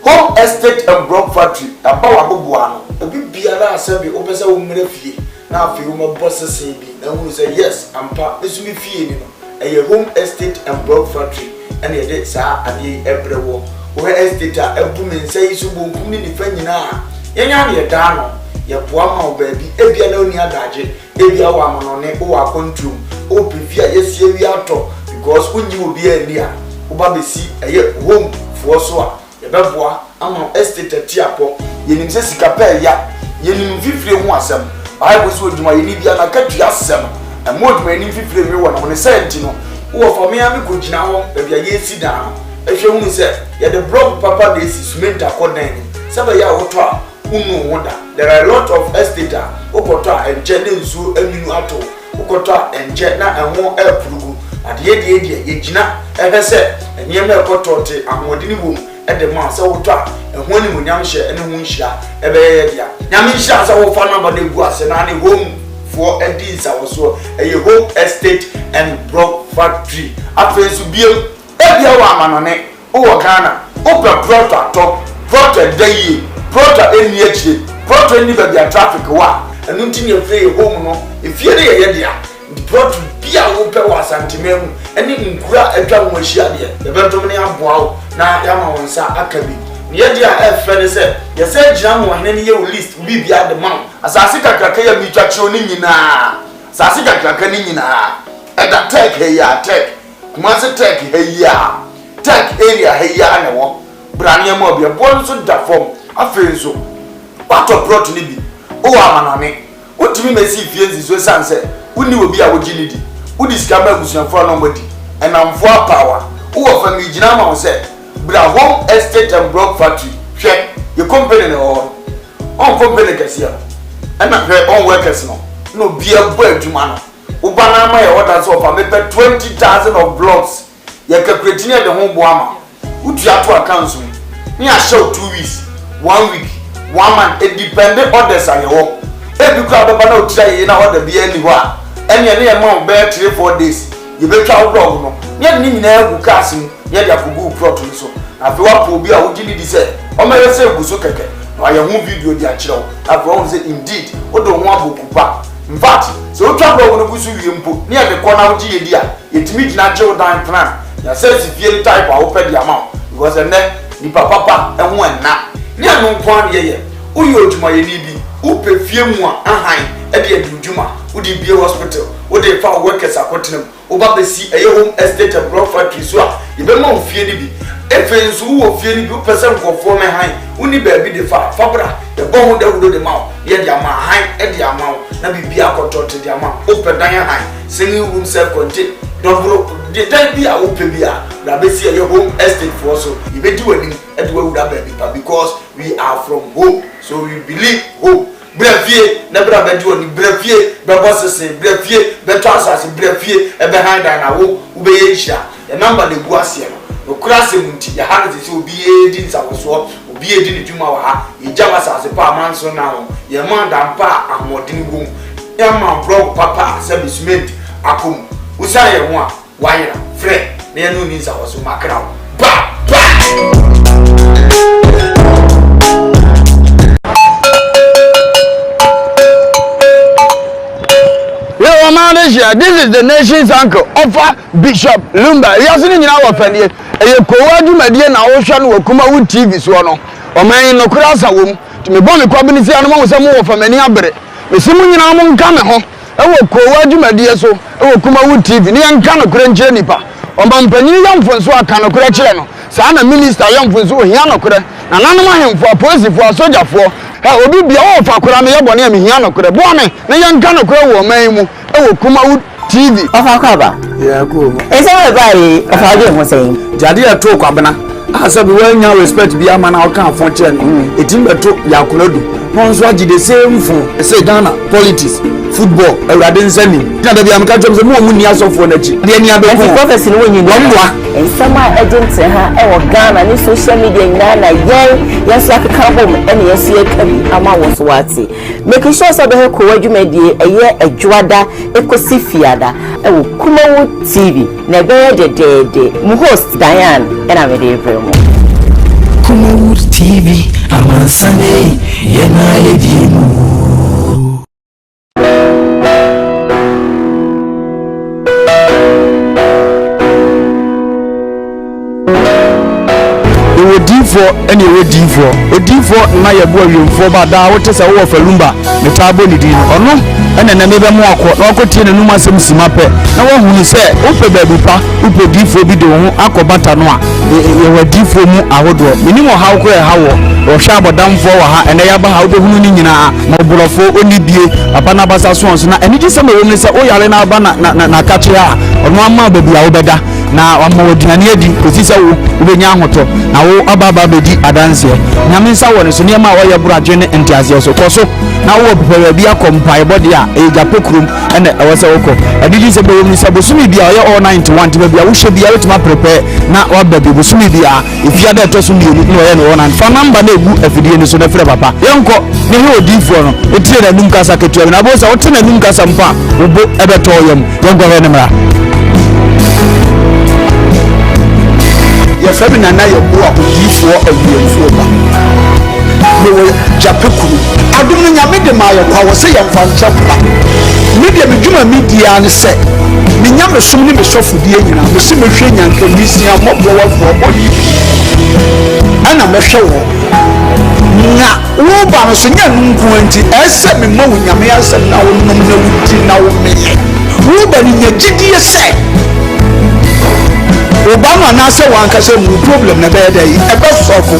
Home estate and block factory. Abawa bubuano. Ebi biara asebi opese wo mre fie. Na afi wo boss say bi. Na wo say yes, ampa. Esu mi fie ni no. Eye home estate and block factory. And ye de sa ade ebrewo. Wo estate a ebu men say su bonkum ni nifa nyina. Yenya na ye da no. Ye boa ma wo ba bi. Ebia na oni adaje. Ebia wo amono ne wo akontrum. O previa yes ye wi ato because unyi obi ani a wo ba besi eye home fo so a ye beboa ama estate tiapo ye nim se sika pa ya ye nim fifire ho asem bible so oduma ye ni bia na katu asem e mo oduma ni fifire mi wo na ne senti no wo for me am ko gina ho e bia ye si da e hwe hu se ye the block papa dey si cement akodan ni sebe ya wo to a unu woda there are a lot of estate a okoto a enje ne nsu aminu ato okoto a enje na enwo epurugu ade ye ye gina ehese enye me ekoto te ahode ni bom the man so twa ehun ni munyam hye ene hu nhira ebe ye dia nyam nhira so wo fa number de gu ase na ne home for edins awoso eye home estate and block factory afensu biem ebia wa amanone wo Ghana open product top product dey product eni echi product ni be traffic wa enu ntini efre home no efie de ye dia product bia wo pe wa santimemu eni nkura atwa mo ahia de ebentom ne aboa na ya ma wonsa akabi ye dia efre ne se ye se gira mo hene ne ye list bi bia de man asase kakraka ya mitwa chiro ni nyina asase kakraka ni nyina eda tech he ya tech kuma se tech he ya tech area he ya ne wo brania mo bia bon so da form afenso wato product ni bi o amanane otimi mesi fie nzizo sanse uni obi a wogini di udi skama agusuafo no mbodi enamfo power wo fa mi gina ma wo se bra home estate and block factory hwe ye company ne on company kesi ana hwe on workers no bia bo adwuma no wo bana ma ye order so fa me 20,000 of blocks ye calculate ne de ho bo ama utu ato accounts ni a show 2 weeks 1 week 1 month it dependent orders are your ebi kwa baba na otira ye na order bia ni ho a enya ne ye ma be 3-4 days ye be twa blog no ye ni nyina egu cars mu ye dia kugu plot so afi wa po bi a wo gidi di se o ma ye se egu so keke na ye hu video di a kire wo afi wo say indeed o do ho abokupa in fact so o twa blog no gusu wie mpo ne ye de ko na wo gi ye di a ye timi gina je dan plan ya se si fie type a wo pe di ama because ene ni papa ehun enna ne anu kwan ye uyi odwuma ye ni bi upe fie mu a ahan e de adwuma udi bie hospital udi fa workers akotenam oba besi eye home estate and block factory so a ye be ma ofie ni bi efensu wo fie ni bi person nkofo me han uni ba bi de fa fabra ye bo hu dawudo de ma ye de ama han e de ama na bibia akotote de ama open dan han singing room self contained double the time bi a open bi a na be see eye home estate for so ye be di wani e de wawuda ba bi because we are from home so we believe home brefie na bra be di oni brefie be bossese brefie be transas brefie e be handa na wo be ye hia e number de gu ase no krase munti ya handa se obi e di nsawoso obi e di ni dwuma wa ha e jama sase pa manso na ho ye manda mpa ahmodin wo ya ma blog papa se bisment akom usa ye ho a wayera fre na ye no ni nsawoso makra ba This is the nation's uncle, Offer Bishop Lumba. He has in our family. A Koowaa Media na Ocean wo KUMAWOOD TV so no. O man no kura sa wom. To me bon me kwabinisi anu mo se mo wo famani abere. Me simu nyina mo nka me ho. E wo Koowaa Media so, e wo KUMAWOOD TV. Ni nka no kura nche nipa. O man panyin yamfo so aka no kura kire no. Sa na minister yamfo so hia no kura. Na nanom ahemfo apolisifoɔ asogyafoɔ obi bia wo fa kura me yebɔ ne me hia no kura bo me ne yanka no kura wo man mu e wo KUMAWOOD TV ofa kwaba ya ko ese we bai ofa de ho sei jade ya to kwabena asa bi wanya respect bi ama na o kan afon kire no etim beto ya kunadu no so agide same fun say Ghana politics football awrade nsani na da bi am ka twem se mo mu ni asofo na chi de ni abeko prophecy no nyi no ensama agent ha e wo Ghana ni social media nyana yen so akeka bom ene yesu akabi ama wo so wate make sure so be Koowaa Media eye adwada ekosi fiada e wo KUMAWOOD TV na be de mu host Diane ena me de premo KUMAWOOD TV amansane yena yedimu for any ready for na ye bo awemfo ba da wo te se wo fa lumba me tabo ni din ono ene na me be mo akọ na okotie ne numa asem sima pe na wo hunu se wo pe ba bi pa wo pe difo bi de wo akobata no a ye wadifo mu ahodo minimo hawo ko e hawo wo hwa abodamfo wa ha ene ya ba ha wo be hunu ni nyina ma oborofo oni bie aba na basa so na ene ji se me wo ne se wo yare na aba na kache a ono ama ba bi a wo beda na wama wodinane adi kosi sɛ wo wobɛnya ahoto na wo ababa bɛdi adanseɛ nyame nsa wɔ ne so nneɛma a wɔyɛ boradwe ne nteaseɛ so kɔ so na wo pɛpɛ bi akɔ mpaebɔde a ɛyɛ gyape kurom ɛna ɛwɔ sɛ wokɔ ɛdidi sɛ bɛwɔ mu sɛ bosome bia ɔyɛ all 91 nti baabi a wohyɛ bia wotumi aprepɛ na waba bi bosome bia ɛfia dɛ ɛtɔ so mmienu na ɔyɛ ne wɔ nan fa namba na ɛgu afidie no so na frɛ papa yɛnkɔ ne hɛ odiifoɔ no ɛtire n'anum kasa ketewa bi na bɔ sɛ wote n'anum kasa mpo a wobo ɛbɛtɔɔ yam yɛnkɔ hɛ ne mmara yɛfrɛ me nana yɛboa odiifoɔ awiemfoɔ ba mewɔ gyape kuru adom no nyame de ma yɛkwa wɔ sɛ yɛmfa nkyɛ pa medeɛ medwuma media ne sɛ menya mesom ne mesɔfodie nyinaa mese mehwɛ nyankamisia mmɔboɔ wafoɔ ɔyi ɛna mɛhwɛ wɔ na woba no so nyɛ no nkoa nti ɛsɛ mema wo nyame asɛm na wonom na wodi na womeyɛ woba no nya gyidie sɛ obama anasɛ wankasɛ mu problem na bɛyɛ dɛ yi ɛbɛsɔfo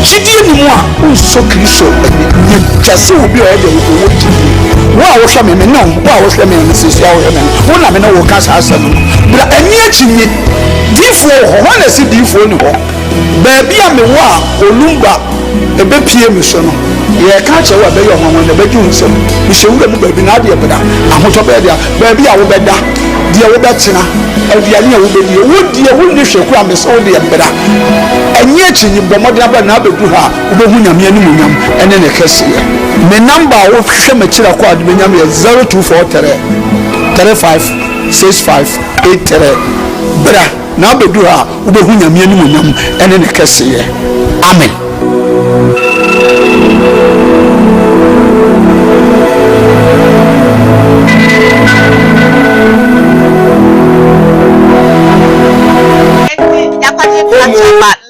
gyidie ni mu a wonsɔ kristo ani kyɛse wo bi a ɔyɛ dɛ wowɔ gyidie wo a wohwɛ me me ne wo a wohwɛ me no sɛsia wohwɛ me no wo na me ne wo ka saa asɛm no bra ani akyi nye diifoɔ wɔ hɔ hɔ na ɛsɛ diifoɔ ni hɔ baabi a mewɔ a olumba ɛbɛpie me so no yɛka kyerɛ wo a bɛyɛ ɔhɔhɔ na ɛbɛgye wo nsɛm mehyɛ wura mu baabi na adeɛ bra ahotɔ bɛyɛ deɛ baabi a wobɛda deɛ wobɛtena aduane a wobɛdie wodie wonni hwɛ kora me sɛ wodeɛ bra ɛnyɛ akyi nyi bɔ mmɔden aba na abɛdu ha a wobɛhu nyame animuonyam ɛne ne kɛseɛ me namba a wohwehwɛ m'akyira kɔ ade bɛnyam yɛ 0243 356583 bra na abɛdu ha a wobɛhu nyame animuonyam ɛne ne kɛseɛ amen.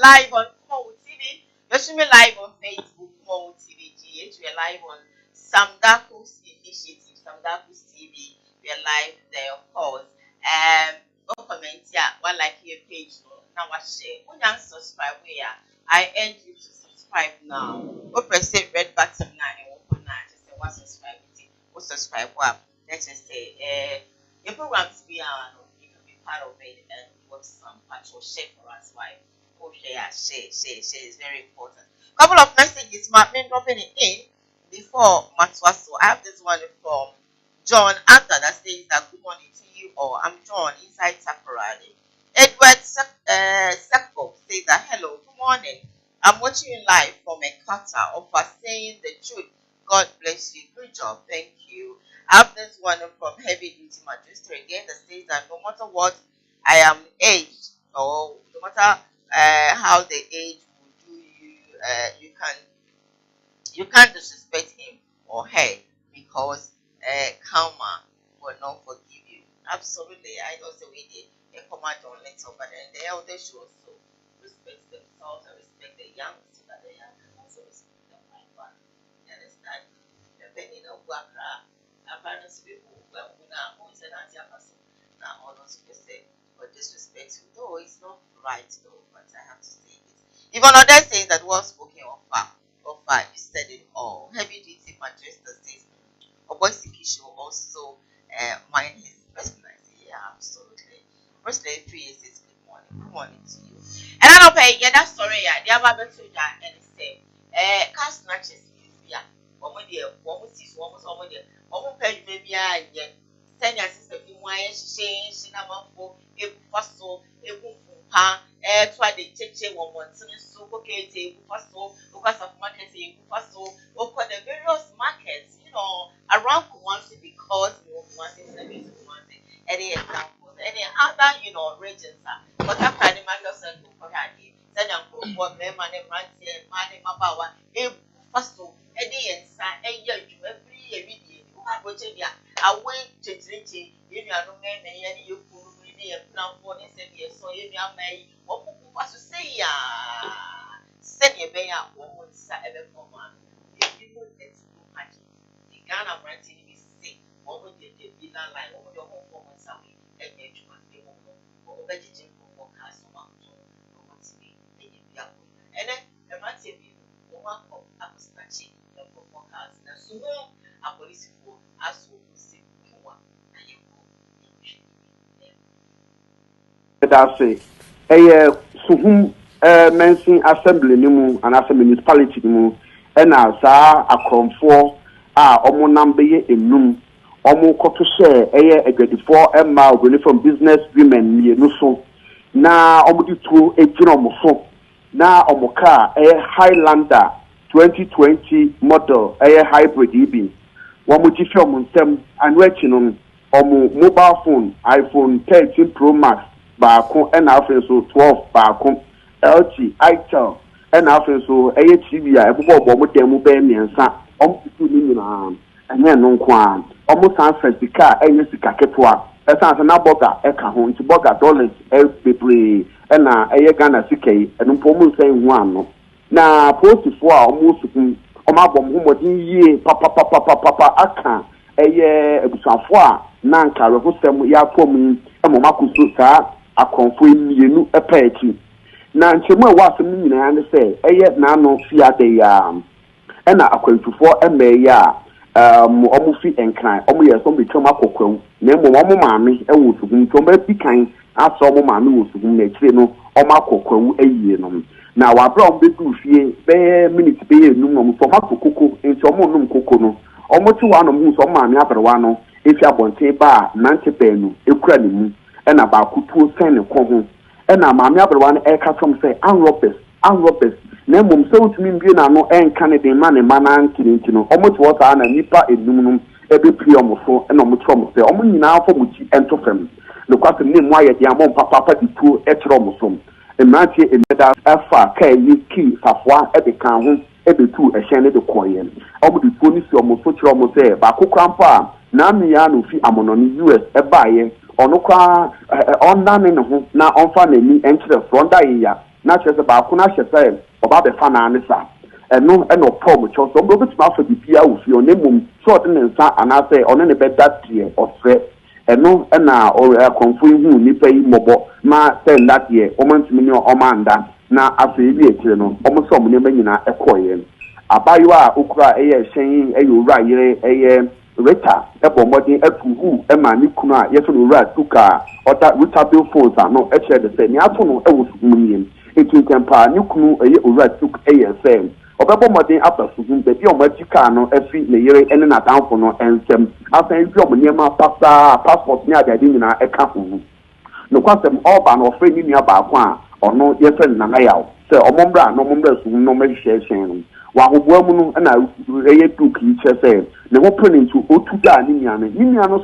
Live on KUMAWOOD TV. You're streaming live on Facebook, KUMAWOOD TV. GH. We are live on Samdaku's initiative, Samdaku's TV. We are live there, of course. No comment here. One like your page. Now I share. When you subscribe, I urge you to subscribe now. Go press the red button now and open now. Just say what subscribe. What subscribe? What? Let's just say your programs we are. You can be part of it and work some part or share for us. Why? Share is very important. Couple of messages, Mark, dropping it in before Matwaso. I have this one from John Arthur that says that good morning to you all. I'm John inside Sakuradi. Edward Sako says that hello, good morning. I'm watching you live from a cutter of saying the truth. God bless you. Good job. Thank you. I have this one from Heavy Duty Magistrate again that says that no matter what I am aged or no matter how the age will do you, you can't disrespect him or her because karma will not forgive you. Absolutely, I know the way they command on little, but then the elders should also respect themselves and respect the young, so that the young can also respect them like that. You understand? Depending on what apparently people well, now who is an anti-person now all those people say but disrespectful. No, it's not right though, but I have to say it. Even others say that was spoken of far, you said it all. Heavy duty Manchester says Oboisikisho also mind his personality. Yeah, absolutely. First lady 3 years says good morning to you. And I don't pay yeah that story yeah the other two that and say car snatches is yeah one pay maybe yeah send your sister in why she number 4 a faso a pa try the cheche one so okay faso because of marketing faso okay the various markets you know around Kumasi because you want service any examples any other you know regions but after the market center for send them for money money mabawa a faso any every away church if you are no man and you could be a plan for this and so if you are may what was to say send your bay out what ever for one if you know it's too much the Ghana renting is sick what would you be not like what would your home for one Sawi and yet you must be home or vegetable for cast or what's me and then the man said one of Apostolic and for forecast and so a police for as well. That's it. Suhum Mensing Assembly Nimu and as a municipality Nimu, and as a confor omo number enum omo koto share a 24 mile really from business women no so na omo di to ejina omo so na omo car Highlander 2020 model hybrid EB omo ji fi omo nsem anu echi no omo mobile phone iPhone 13 Pro Max baako and after so 12 baako LG itel and after so TV a ebobo mo dem be miensa omo ni nyina enye no kwa omo san certificate enye sika ketwa esan na boga eka ho nti boga dollars bebre na eye Ghana sikai enumpo mu nsan hu ano na postifo a omo sukun omo abom ho modin yie papa aka eye ebusafo a na nka refosem ya kom emo makuso saa akonfo mienu epaati na nchemu a wasem nyina ne se eye na no fiade ya na akwantufo emeya omo fi enkran omo yeso betwam akokwan na emo omo maame ewo sugum tomba pikan aso omo maame wo sugum na kire no omo akokwan ayie no na wabra omo bedu fie be minute be enum no so makokoko enti omo num koko no omo ti wa no mu so maame aberwa no efi abonte ba nante benu ekura ne mu na ba kutuo sen ne ko ho na maame aberwa no eka tom say anrobes na mum se utumi mbie na no enka ne den ma ne mana nkiri no omo ti wo sa na nipa enum no ebe pri omo so na omo tro mo se omo nyina afọ muchi ento fam no kwase ne mu aye dia mo papa di tuo etro mo so emrantie emeda afa kai ni ki safwa ebe kan ho ebe tu ehyen ne de koye omo di tuo ni si omo so tro mo se ba kokrampa na mi ya no fi amono ni US ebaye ono kwa onnane ne ho na onfa na ni enkyere fronda ya na chese ba ko na hyese oba be fa na anisa eno pom cho so obo bitima fa bibia wo fi onemum so de ne nsa anase one ne be datie ofre eno na konfu hu nipa yi mobo ma ten that year o man timi o manda na afi bi ekire no omo so mo ne nyina ekoye abayiwa okura eye hyen ura yire eye Rita ebomodin etuhu ema ni kunu a yeso no ra tuka ota Rita bill phones no e chere de se ni ato no e wo sugumiem etu tempa ni kunu eye ura tuk eye se obebomodin after sugum be bi omajika no efi ne yere ene na danfo no ensem asan bi omniema passport ni adade nyina e ka hu no kwasem oba no ofre ni nua ba ko a ono yeso na na yawo se omombra no omombra sugum no me hye no wa hobua mu no na eye tuk yi chese ne ho printu otu da ni nyane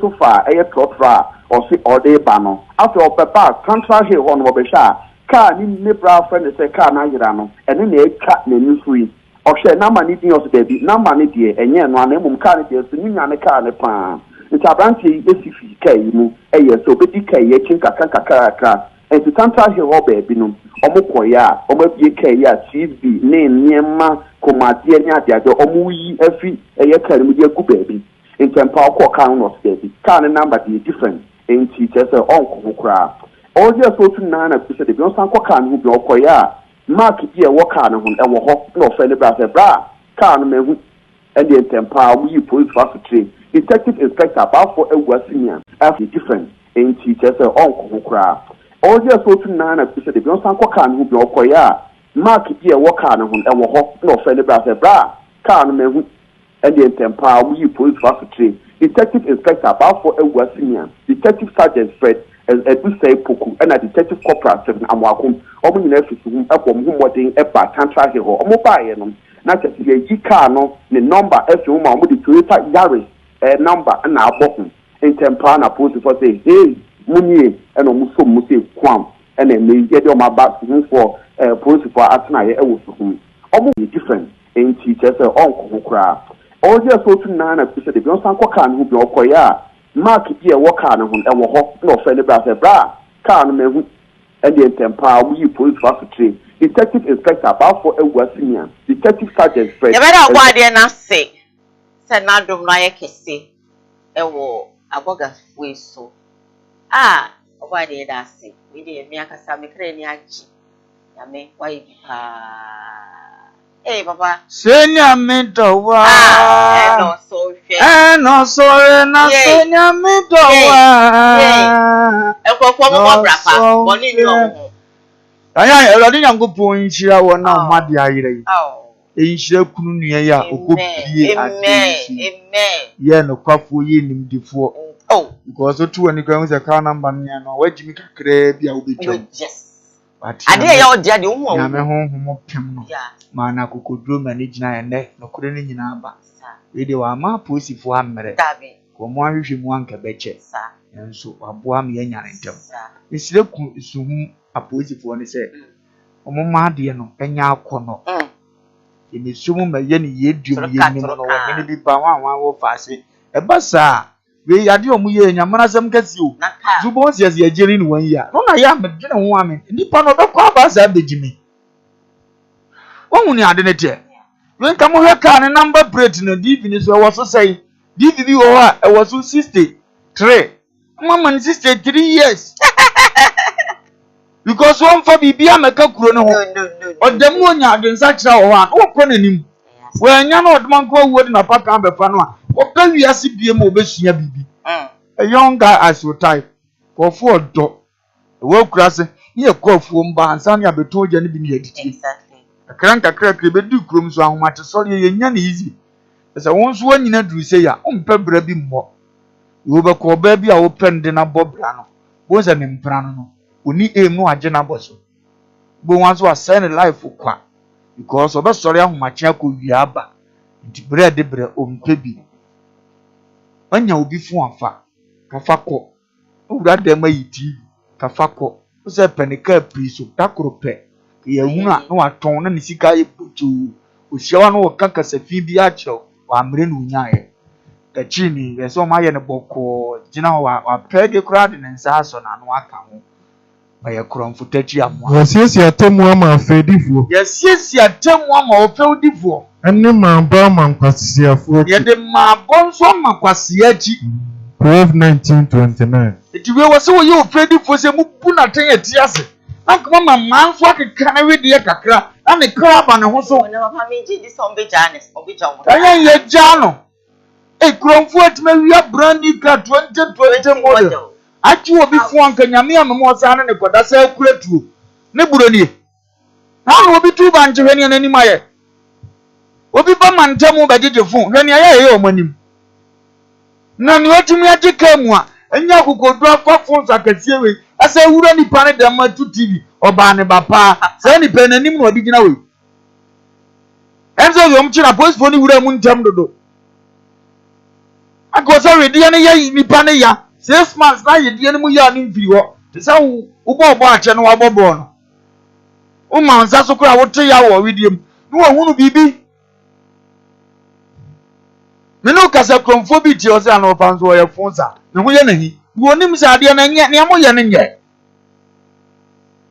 so fa eye trotra o se ode ba no after opepa contract he ho no obehwa ka ni ne bra friend se ka na yira no ene na eka na ni free o hwe na ma ni din o se da bi na ma ni de enye no ana mum ka ni de so ni nyane ka ne pa nta branche esifi ka yi mu eye so be di ka ye chin kaka enti contract he ho ba bi no omo koya omo bie ka ya TV ne niema komade ni adiade omo yi afi eye kare mu de ku baabi entempa ko kan no steady kan number dey different enti chese onko kura oje so tu na na kuse de bi on san ko kan hu bi okoya mark bi e wo kan hu e wo ho no fe ne bra se bra kan me hu and the entempa we police factory detective inspector about for a senior afi different enti chese onko kura oje so tu na na kuse de bi on san ko kan hu bi okoya mark bi e wo kan hu e wo ho no fe ne bra se bra kan me hu and the tempa we police factory detective inspector about for a senior detective sergeant Fred as do say poku and a detective corporal seven amwakum omo nyina fisu hu ebom hu modern eba tantra he ho omo baaye no na chese ye car no ne number efu ma omo de Toyota Yaris number na abokum in tempa na police for say hey munye and omo so mo say kwam and me ye de omo ba hu for police for atna ye ewo so hu omo different in teacher say onko kura oje so tu na na kuse de bi on san ko kan hu bi okoya mark bi e wo kan hu e wo ho no fe ne bra se bra kan me hu e de tempa we police factory detective inspector about for a senior detective sergeant Fred ya bada ogwa de na se na dum na ye kese e wo aboga we so ogwa de da se we de mi akasa me kre ni aji ya me wa yi pa papa. Senya mento wa. No so no sorry na so nyame dowa ekofo mo brapa boni ni o aya erode nyankopon nhira wo na omade ayere yi enhyira kunu nua ya okopie ade ye no kwafo ye nimdifo because to wani kan say car number no wajimi kakra bia obetwam ade ya odi ade wo hu nyame honhom pem no mana kokodro mani gina ene no kure ni nyina aba we de wa ma posifo amere ko mo ahwehwe mu anka beche enso aboa me yanya ntem esire ku suhu aposifo ne se omo ma ade no enya akono emi sumu ma ye ni yedum ye nim no wo ne bi ba wan wo faase e basa we ade omo ye nyamana sem kasi o zubo sias ye jeri ni wan ya no na ya me dwene ho ame nipa no be kwa ba sa begimi won ni ade ne te when come here can number plate no DV ni so was so say DV wo ha e was 63 mama 63 years because one for bibia meka kuro no ho odam wonya adensa kira wo ha wo kro nanim we anya na odman ko wo di na paka befa no a wo ka wiase bie ma obesua bibi a young guy as your type ko fu odo wo kura se ye ko fu mba ansa ne abeto gya ne bi ne aditi kakra be du krom so ahomate so ye nya na easy ese won so anyina duru se ya ompa bra bi mmo wo be ko ba bi a wo pende na bobra no wo se ne mpra no oni em no age na boso bo wan so asend life kwa because obe sori ahomache akọ aba nti bre de bre ompa bi anya obi fu afa kafa ko owura dem ayiti kafa ko wo se penika priso takoro pe ye huna no aton na nisika ye butu ohia no kaka safi bi a kiro wa mre no nyae da chini ye so ma ye ne boko gina wa pege kura de nsa aso na no aka ho ba ye kromfo tachi amwa Yesiesi atemu ama afedifo. Yesiesi atemu ama ofedifo Ene ma ba ma nkwasiafo. Ye de ma bonso ma kwasiachi 1929. Etiwe wo se wo ye ofedifo se mu bu na ten etiase Akoma mama nso akeka na we de kakra na ne kra ba ne ho so na papa me ji dis on be janes obicha wo anya ye jano e kromfo atime wi brand new car 2020 model achi obi fu anka nyame amemo sa ne koda sa kuratuo ne buroni na no obi tu ba nje hwani anani maye obi ba mantamu ba jeje fu hwani aye ye omanim na ni otumi agika mu a enya kokodu afafo nsakasie we asa wura ni pane da matu TV oba ne bapa se ni penanim no odigina we enzo yom chira police phone wura mu ntam dodo akosa we dia ne ye ni pane ya 6 months na ye dia ne mu ya ni mfiri ho sa wo bo ache no wabobo no o ma nsa so kura wo te ya wo widiem no wo hunu bibi meno kasa kromfo bi ti o se ana ofa nso ye fonsa ne ho ye nahi wonim sa ade na nye ne mo ye ne nye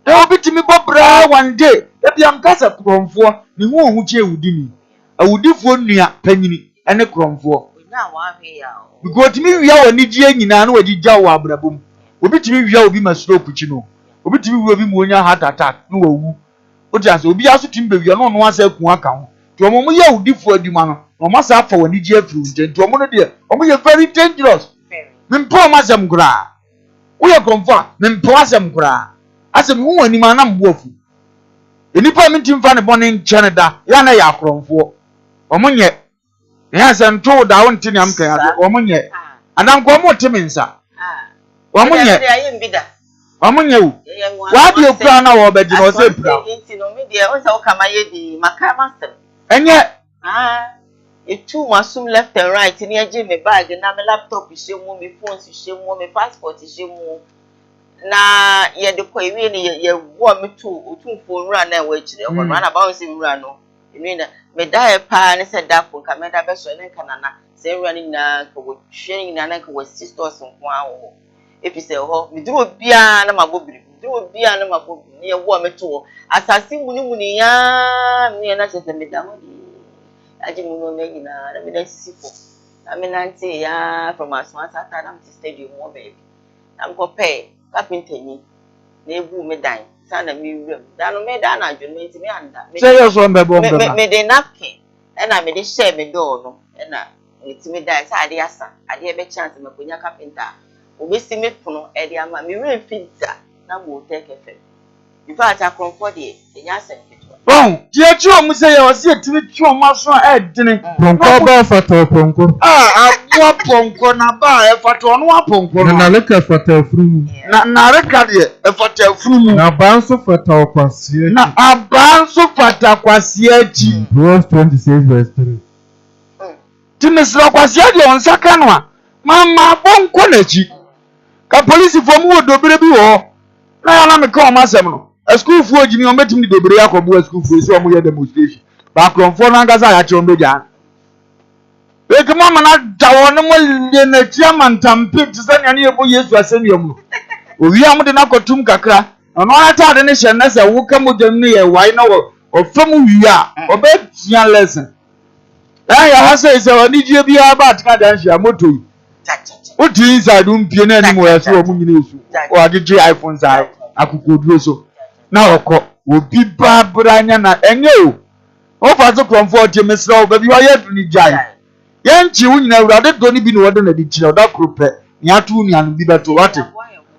e obi ti mi bobra one day e bia mkasa kromfo ne ho hu che ewudini awudifo nua panyini ene kromfo na wa hwe ya because mi wia woni gie nyina na wagigya wo abrabom obi ti mi wia obi ma stroke chi no obi ti mi wia obi mu onya heart attack no wawu o ti ase obi aso ti mbe wia no no asa ku aka ho ti omo mu ye awudifo aduma no no masa afa woni gie afiri nje ti omo no de omo ye very dangerous mimpo masem kura wo ye kromfo mimpo asem kura asem hu wani ma na mboafu enipa mi ti mfa ne bone nche ne da ya na ya kromfo omo nye ya se nto da won ti ne amka ya omo nye anan ko mo ti minsa omo nye omo nye wu wa di okura na wo be di no se pura nti no me de o se o kama ye di makama sem enye etu masum left and right ni eje me bag na me laptop hye mu me phone hye mu me passport hye mu na ye de ko ewie ni ye wo me tu otumfo nura na we kire ho na ba won se nura no emi na me da e pa ne se da fo ka me da be so ne kana na se nura ni na ko wo hwe ni na ko wo sisters nko awo efi se ho me duro bia na magobiri duro bia na magobiri ni ye wo me tu asasi muni ya me na se me da ho aji mu no me nyina na me da sifo na me nanti ya from aswanta ta na me stadium mo baby na me ko pay carpenter ni na ebu me dan sa na me wura da no me da na adwene me ntimi anda say yes one be bomb me de napkin e na me de share me door no e na etimi da sa ade asa ade be chance makonya carpenter obesi me pono ede ama me re finta na mo take efe in fact akonfo de enya senketo bon die chi o mu se ye o se etimi chi o maso edene Pronko ba fata pronko. Abua ponko na ba e fata onu aponko Na leka fata frumu. na reka de e fata frumu Na banso fata okwasi. na abanso fata kwasi achi Verse 26 verse 3. timisira kwasi de onsa kanwa mama bonko na chi ka police fo mu odobere bi wo na ya na me ka o masem no school fu ojimi o metimi dobere yakobo school fu so o mu ye demonstration ba kronfo na ngasa ya che o meja eke mama na dawo ne mo le na chairman tampe tsanya ne ebo Yesu asemiam no owi am de na kotum kakra ono ata de ne hye na se wo ka mo dem ne ye wai na o fam wi a obe tia lesson ya ha say se oni die bia ba tka dan hye moto yi o ti inside mpie na ni mo ya so o mu nyina esu o agege iPhone za akukoduro so na okọ obi ba branya na enye o fa so kromfo tie mesra o ba bi wa ye duni jai yanchi wunyina awurade do ni bi no wode na di kire oda krope ni atu ni anu bi beto wate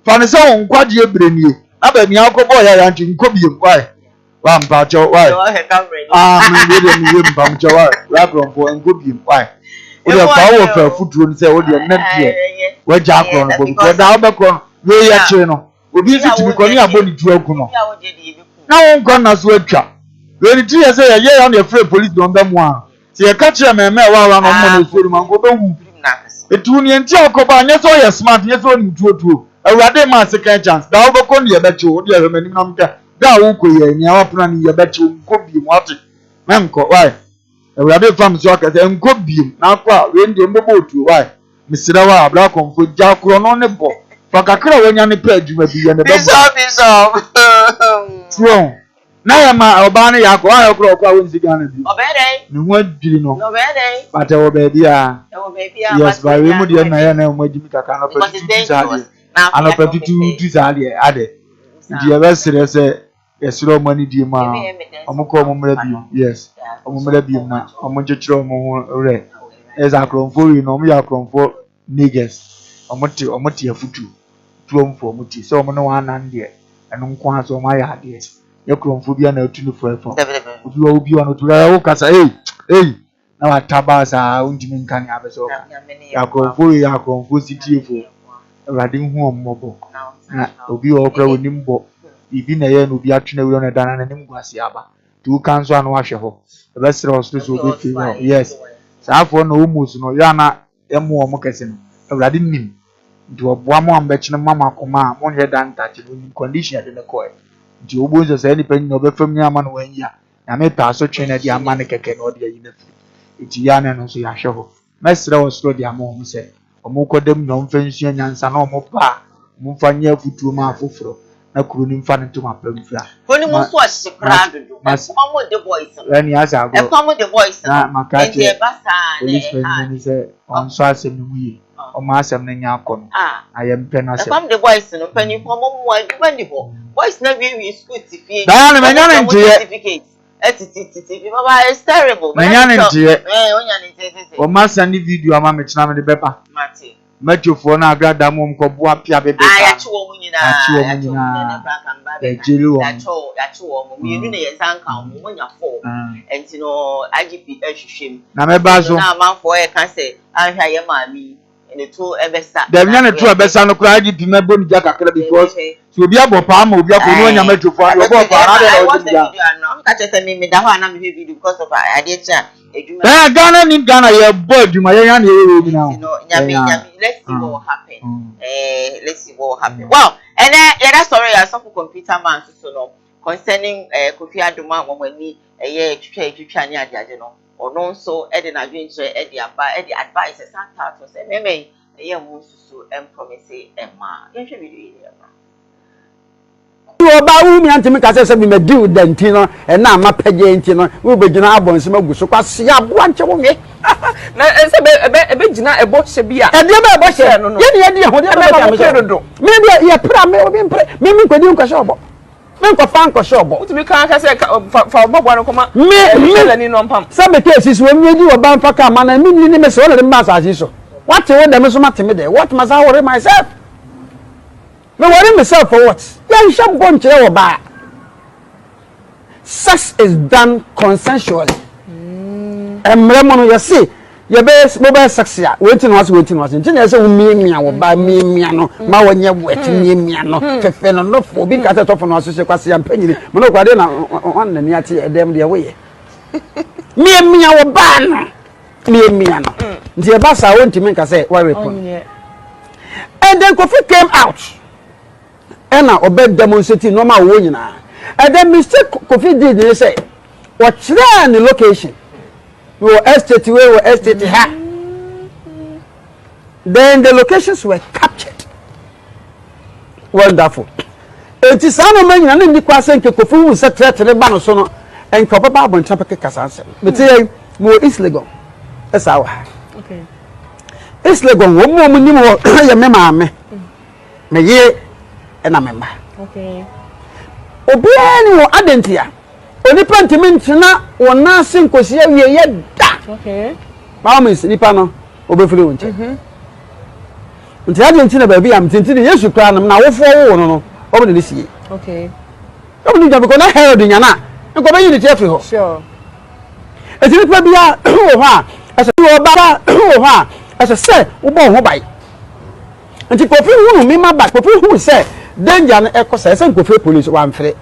fa ne se won kwade ebrenie aba mi akobo ya yanchi nkobi enkwai wa mpa cho wai mi de mi ye mpa cho wai la kromfo nkobi enkwai o de fa wo fa futuro ni se o de na die wa ja kro no bo da obekro we ya kire no obi si tibi ko ni aboni tu agu no na won ko na so atwa we ni ti ye se ye ya na free police don ba mu a se ye ka kire meme wa no mo na so ma go be wu etu ni enti akoba anya so ye smart ye so ni tuo awurade ma second chance da obekọ ni ye be che o de ye mani na mka da wo ko ye nya wa puna ni ye be che nko bi mu ate menko why awurade fam so aka se nko bi na kwa we ndi mbebo otu why misira wa abra konfo ja kro no ne bo fakakra wanya ne pa adwuma bi ye ne be so na ya ma oba ne ya ko ayo kro kwa won siga na bi obede ni ho adwiri no obede bata wo ba bia yes ba we mu de na ya na mo adwimi kaka no pa tutu ano pa tutu zali ade di ya be sere se yesiro mo ni di ma omko mo mra bi yes omo mra bi na omo nchechiro mo ho re eza kronfo ri no mo ya kronfo niggas omo ti afutu tuomfo mo ti so omo no wana ndie eno nko aso ma ya ade ye kronfo bia na atunu fo obi wa no tura wo kasa na wataba sa undimi nkan ya beso ya kronfo sitiefo awurade hu ommobo na obi wo kra wonimbo ibi na ye no bi atwena wi no dana na nim gwase aba tu kanso anu ahwe ho be sere hosto so be fi yes saafo na omus no ya na emu omo kese no awurade nim nti oboa mo ambechine mama koma mo nye dan touch no condition de ne koe nti obo se ni panyi no be fam nya ama no wanya na me ta so twena di ama ne keke no de ayi na fi nti ya na no so ya hwe ho me sere hosto di ama omo se omo kodem no mfensu nyansa na omo pa mo fanya futuo ma afoforo na kuru ni mfa nto ma plamfra oni mo so asikra dodo omo the boys ani asa go omo the boys na makati e basa na ni se on so asem ni wuye o ma asem na nya akọ no ayem pe na se omo the boys no pani fo mo mo aduma ni bo boys na we school tifie da na me nya na nje etititi baba is terrible me nya na nje onya na nje o ma sa ni video ama me china me de beba mate machofo na agrada mo mko apia bebe ya chi wo munyina ejiri wo ya chi wo mu yenu na yesanka mo nya fo enti no IGP ehwehwem na me bazo na manfo e ka se ahwa ye maami ene to ebesa dem nya ne to ebesa no kura IGP mebo ni jaka kala because so obi abopa ma obi akọ no nya machofo ani obo pa na de o ti ja ka che se me da ho na me video because of ade cha eduma Ghana ni Ghana ye boy duma ye ya na e ni now nyami let's see what will happen let's see what will happen well and that story I saw for computer man so no concerning Kofi Adoma momani twitwa ni ade no ono nso e de na dwenche e de aba e de advice santa to say meme ye mu susu em promise emma ye hwe video ye oba wu mi antimi ka se bi me di danti no e na ma page nti no wo begina abonse maguso kwase aboa nche wo me na se be gina ebo hye bia e de be ebo hye no ye ne ye de ho de be me do me de ye pra me obi mpre me kwadi nkwase obo men ko fan ko shobo utumi kan ka say fa bobo no koma me ni no pam some cases when we do ban fa ka man me ni me so le ma sa so what you dem so mateme there what must I worry myself me worry myself for what yan shop go nche wo ba sex is done consensually emremono you see ye be mobile sex ya wetin was ntin na say wo miemia wo ba miemia no ma wonye wet miemia no fefe no no fo bi ka tetofo no asose kwase ya mpanyini mo no kwade na on na ni ate edem de wo ye miemia wo ba no miemia no nti e ba sa won timi ka say wa report and then Kofi came out and na obed demonstrate no ma wo nyina and then mistake Kofi did they say what try the location we were estate ha. Then the locations were captured. Wonderful. It is an man and the question Kofi will set to the ban so no and Papa Bob and Chapaka Casanse. But say more is legal. That's our okay. It's legal. One more minimum your mamma me ye and a member. Okay. Obiani adentia. Onipa ntimi na wona senkosi awie ye da okay mamis nipa no obefiri wonche nti ade nti na ba bi am tinti Yesu kra na wofo wo no obo de sie okay obo ni jabe ko na Herod nyana nko be yini tefri ho sure eti nipa bia wo ha ase wo baba wo ha ase se wo bo ho bai nti Kofi hunu mi ma ba Kofi hu se danger na ekosa se Kofi police wa mfre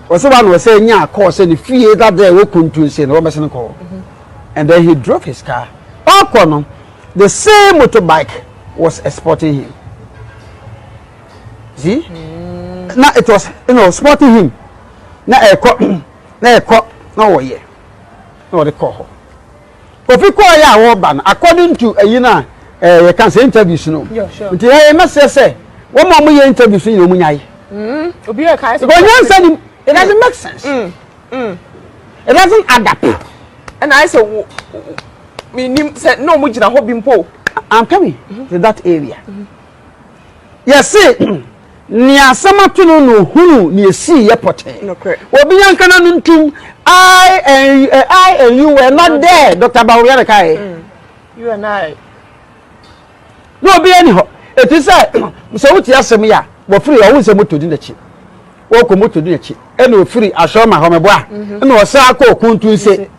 also one was saying yeah course and fear that they were to say no messing call and then he drove his car the same motorbike was escorting him see now it was escorting him now no yeah no the call if you call ya ban according to you can say interviews no yeah sure until I must say one more interviews you know munyai obi e kai say it doesn't make sense. It doesn't add up. And I said, said no, mujina hobby mpo. I'm coming to that area. Yes, see, near summer to no who near sea airport. No, correct. Well, beyond canon to I and you were not there, Dr. Bauriakai. You and I. No, be anyhow. It is so what you ask me, we're free, I was able to do the chip. Woko moto di echi eno free ashoma homeboa eno osa akọ okuntu nse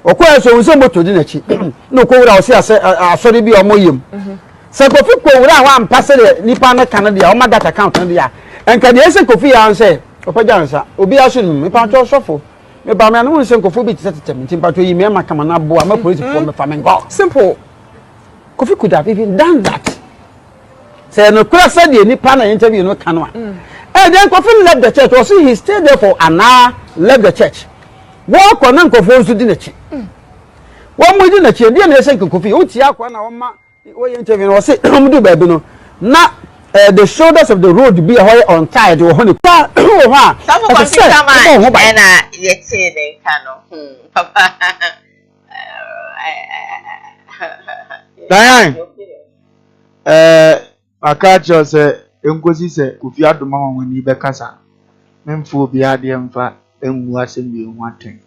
okọ eso nse moto di echi no ko wura osi asori bi omoyem se Kofi ko wura wa mpase de nipa na kan de o ma data account na de ya enka de ese Kofi ya nse opaja nsa obi aso ni me pa cho sofo me ba me anu nse Kofi bi tetetem nti pa to yi me ma kama na bo ama police for me fa me go simple Kofi could have even done that say no kura said the nipa na interview no kanwa. And then Kofi left the church. Also, he stayed there for an hour, left the church. Walk on and Kofi to dinner. One more dinner, and say Kofi, Utiakwa, we interview or say, do baby no. Now, the shoulders of the road be untied or honey. Diane, I catch you say. Enkosi se Kofi adoma woni be kasa memfo bi ade emfa enwu asem bi enwu aten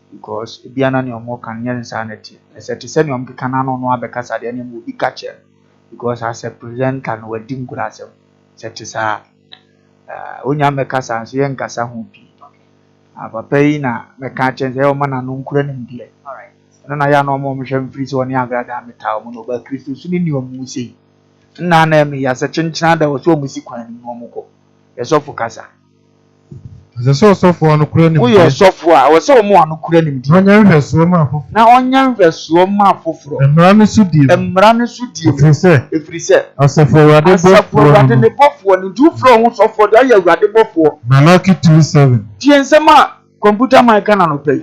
because bia na ne omo kan yen sa na ti eseti se ne om keka na no abekasa de ne mo bi kache because as a presenter no wadi ngura asem seti sa onya mekasa so yen kasa ho bi papa yi na meka che se o mana no nkura ne mbie na ya no omo mhwe mfiri so ne agrada meta o no ba Kristo su ni omu sei na na me ya se chinchina da wo so mu si kwan ni omu ko yesofu kasa Sofo anu kura ni. Uyo sofo a wo se omu anu kura ni mdi. Onya nhweso ma afoforo. Na onya nhweso ma afoforo. Emra ne sudi. Efrise. Asafo wade bofo. Asafo wade ne bofo ni du fro hu sofo da ya wade bofo. Malaki 27. Tie nsema computer man kana no pay.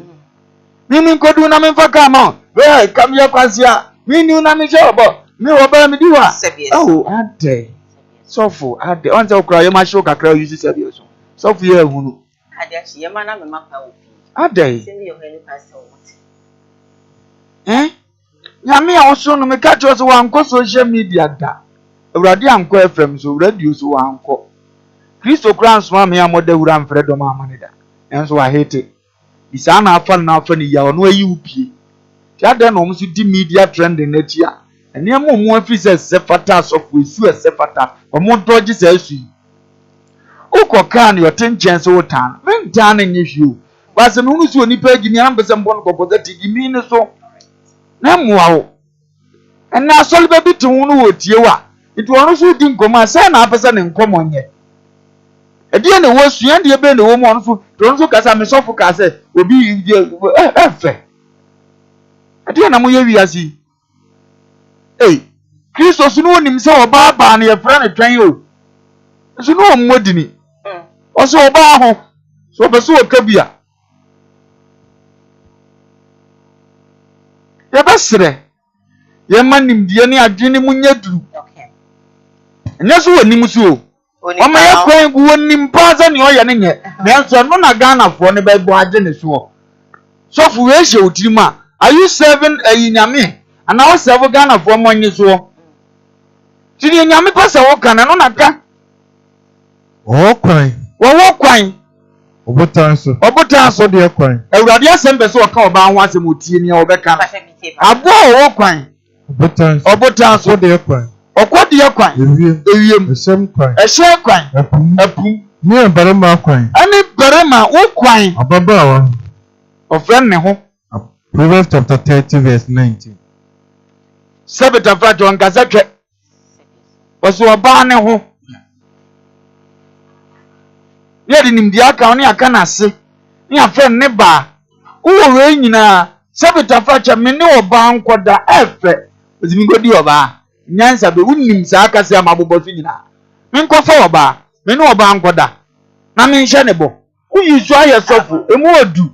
Mimi nkodu na memfa kama. We kam ya kwasia. Mimi na me jobo. Mi wo ba mi diwa. Oh, ade. Sofo ade. Onza okra yo ma show kakra use service. Sofo ye hunu. Ade achi ye mana me mapa ofi. Ade. Se mi yo heli pasa wote. Nyame a woso no me catch us wan ko social media da. Awurade anko FM so radio so wan ko. Kristo kura nsoma me amoda wura mfre do ma amane da enso wa hate isa na afa ni ya ono ayi upie ti ade na omo so di media trending na ti a ene mo mo afi se fata sofo esu se fata omo doji se asu uko kan yo tenchens wo tan men tan nye hwio base no nu so onipa gimi ambese mbo no kokoza ti gimi ne so na moa wo ena asole ba bi tu no wo tie wa itu ono so di nkoma se na apesa ne nkomo nye edie ne wo sua de be ne wo mo ono so to ono so kasa me sofo ka se obi efe edie na mo ye wiasi Kristo so no nim se oba ba na ye fra ne twan o so no modini oso oba ho so beso okabia ye besre ye manim die ne adwene munya duru nya so wonim so o ma ye kwan gu wonim paza ne oye ne nye nanso no na Ghana fo ne ba bo age ne so so fu we hye otirima are you serving ayinyame ana wo serve Ghana fo mo nye so tiri nyame pesa wo kana no na ka o kwan obotanso de kwan Ewurade asembe so ka oba ho asem otie ni obeka na abo wo kwan obotanso de kwan okodi kwan ewiem esem kwan ehye kwan apum ni barema kwan ani barema wo kwan ababawa ofren ne ho Proverbs chapter 30 verse 19 Sabata fato ankasa twe waso oba ne ho ye di nimdi aka oni aka na se ni afren ne ba wo we nyina Sabata fato me ne oba nkoda efe ozimi godi oba nyansa be unnim sa aka se amabobọ so nyina me nkofa oba me ne oba nkoda na me nhye ne bo uyi so aye sofo emu odu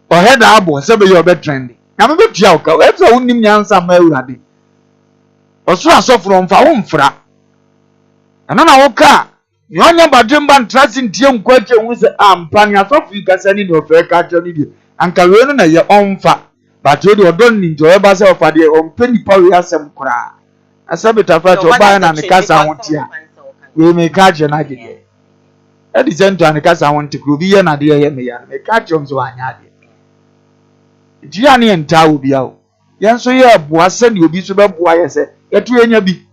oheda abo se be ye obe trend na me betua oka efe unnim nyansa ma Ewurade oso asofo mfa wo mfra ana na wo ka nyonya bademba ntrasi ntie nkwache hu se ampani asofo ikasa ni no fe ka che ni die anka we no na ye onfa bato de odon ni njoye ba se ofa de ompeni pa we asem kura Asabeta fa to ba na ne kasa wontia we me ka che na gide e di sento an kasa wonti ku bi ye na de ye me ya me ka che omso anya de ji ani enta obi a o ye nso ye aboa se ni obi so be boa ye se ye tu enya bi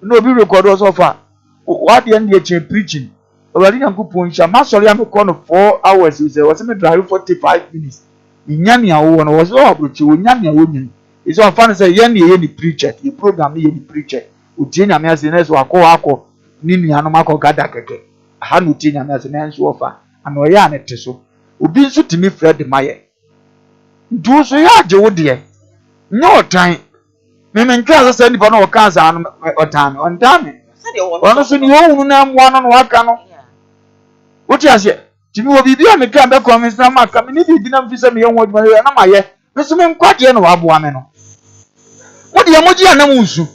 no obi record us ofa what the end ye preaching already Nyankopon sha ma sorry am call no 4 hours you say was me drive 45 minutes nyane awo no was so abrochi wo nyane awo nyi is so fan say ye na ye ni preacher the program ye ni preacher o tie nyame ase na so akọ ni nuano makọ gada keke ha no tie nyame ase na nso ofa ana o ya ne te so obi nso timi Fred maye ndu so ya je wo de no tan me ntwa so nipa no o kan sa no otan on time ono so ni wo na mwa no waka no wuti ase timi wo bibi a me kan be convince na maka me ni bibi na mfisa me yon waduma na maye me so me nkwade no waboa me no wo de amoji anam usu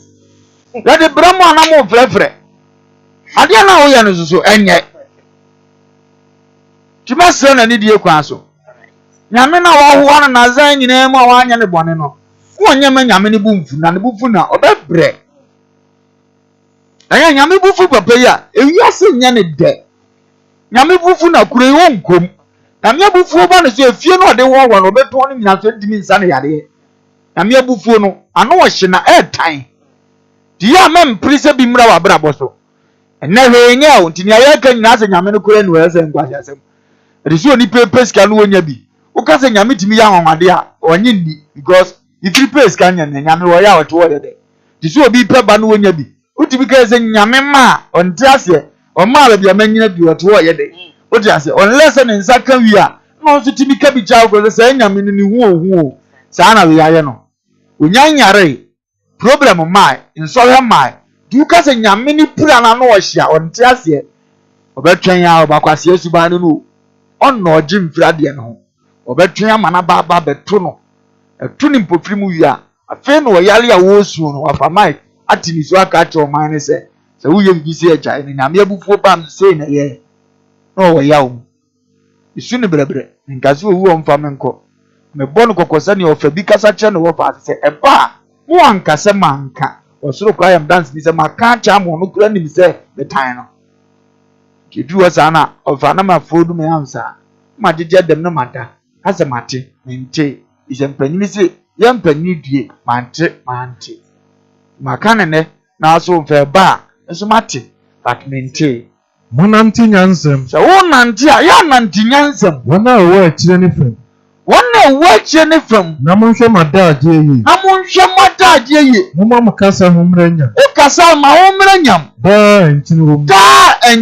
ya de bramo anam frefre ade na wo ya no so enye timi se na ni die kwa so nyame na wo ho na zan nyina mu a wanya ne bone no wo nyame nyame ne bumfu na ne bumfu na obebre aya nyame bufu papa ya ewiase nya ne de nyame bufu na kure wo nkom nyame bufu ba ne so efie no de wo no beto no nyina so dimi nsa ne yade nyame bufu no ano wo hye na etan di ya mem prise bi mra wa bra boso ene he nya o ntini aya ka nyina se nyame no kure no ese nkwasi asem ede so ni pepe ska no wonya bi o ka se nyame timi ya honwade a onye ni because if you pay ska nya nyame wo ya woto wo de di so obi pe ba no wonya bi utimi ka se nyame ma onti ase o ma ba bia manyina bi woto wo ye de uti ase unless ne nsa ka wi a no so timi ka bi cha ko se nyame no ni hu sa na we ya no onya nyare problem mai insore mai du ka se nyame ni pura na no wo hia onti ase obetwen ya obakwase asuban no onno oji mfira de no obetwen amana baba beto no etu ni mpofiri mu wi a afi no yale a wo suo no afa mai atini so aka cho man ne se wo ye bi se eja ni nyame abufuo bam se na ye no wo ya wo isu ni brebre nkazi owu omfa menko me bonu kokosa ni ofa bi kasa che no wo fa se eba mo ankasa manka osoro kwa yam dance ni se maka cha mo no kura ni se the time no Kidu was ana of anama food me answer. Ma jija dem no mata. As a mate, mente. Is a penny say, young penny die, mante. Macanene, now so fair bar, as a mate, but mente. One anti Yansem. So one antia, young anti Yansem. One hour watch anything. One no watch any film. Namunsha Mada, ye. Namunsha Mada, ye. Mama Casa Humrenya. Ukasa, my home renyam. Da and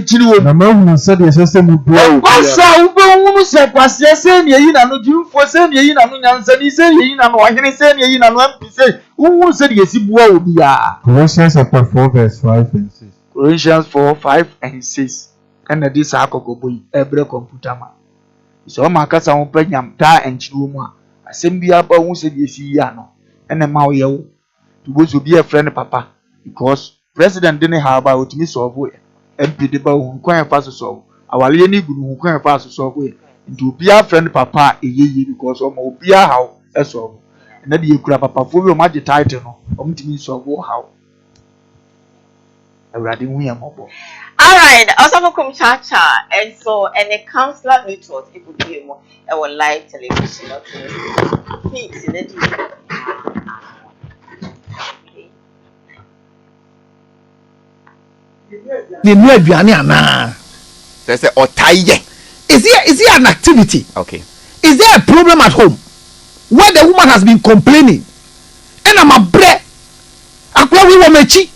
Chinu. Namamu said, yes, I said, Wasa, who said, was yes, and ye, no, you for saying ye, no, Yansan, he said, ye, no, I can say, ye, no, MP say, who said, yes, he will be. Colossians chapter 4, verse 5 and 6. Colossians 4, 5 and 6. And this Akoko boy, every computer man. So my casa on Penyam, Ta and Chuma. I send be up who said yes, Yano, and a Mao to be a friend of Papa, because President didn't have about me so away. MP the bow who quite fast so. Our lady who quite fast so away. Into be a friend Papa a year because of my be a how as well. And then you grab Papa for your magic title, to me so how. I read in mobile. Alright, also come Chacha, and so any counselor network it would be more our live television. Okay, in it. The new aduane ana. They say otaye. Is there an activity? Okay. Is there a problem at home where the woman has been complaining? And I'm a bre. Akwa wi wo mechi.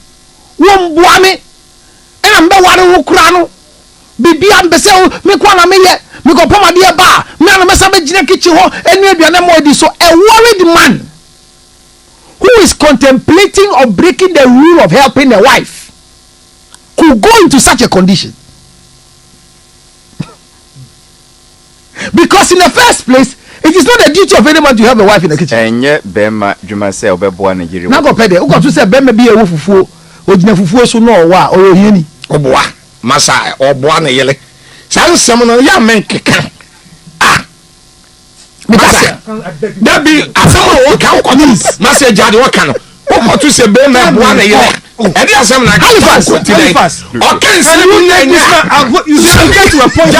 Wo mboa me. And I'm be ware wo kura no. Bibi am be se me kwa na me ye. Me ko poma de ba. Me na me sa be gina kitchen ho. Enu aduane mo di so a worried man who is contemplating or breaking the rule of helping a wife could go into such a condition. Because in the first place, it is not the duty of any man to have a wife in the kitchen. Enye bema juma se obeboa Nigeria. Na go pede, uko tu se bema bi ewo fufuo, ogina fufuo so no wa o hiani. Oboa, masa oboa na yele. Sa nsem no ya men keka. Ah. Masa. Da bi asama wo kan ko masa jade wo kan. Uko tu se bema boa na yele. Edi asem na Halifax. Okay, say you get to a point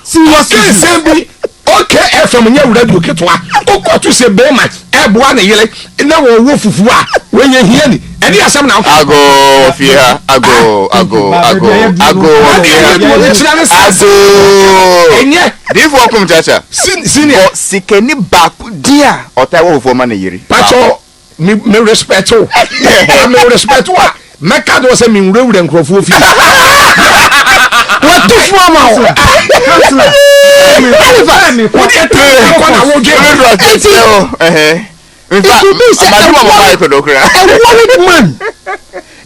seriously. Okay, from your radio ketwa. Uko tu se bema boa na yele. Na wo fufu a when you hear ni. Edi asem na ago fia ago enye before come chacha senior sikeni baku dia otawo fo ma na yiri pacho me respect o me respect wa meka do se me nwure nkrofo fi what to form o what you tell ko na wo ge It will be a worried man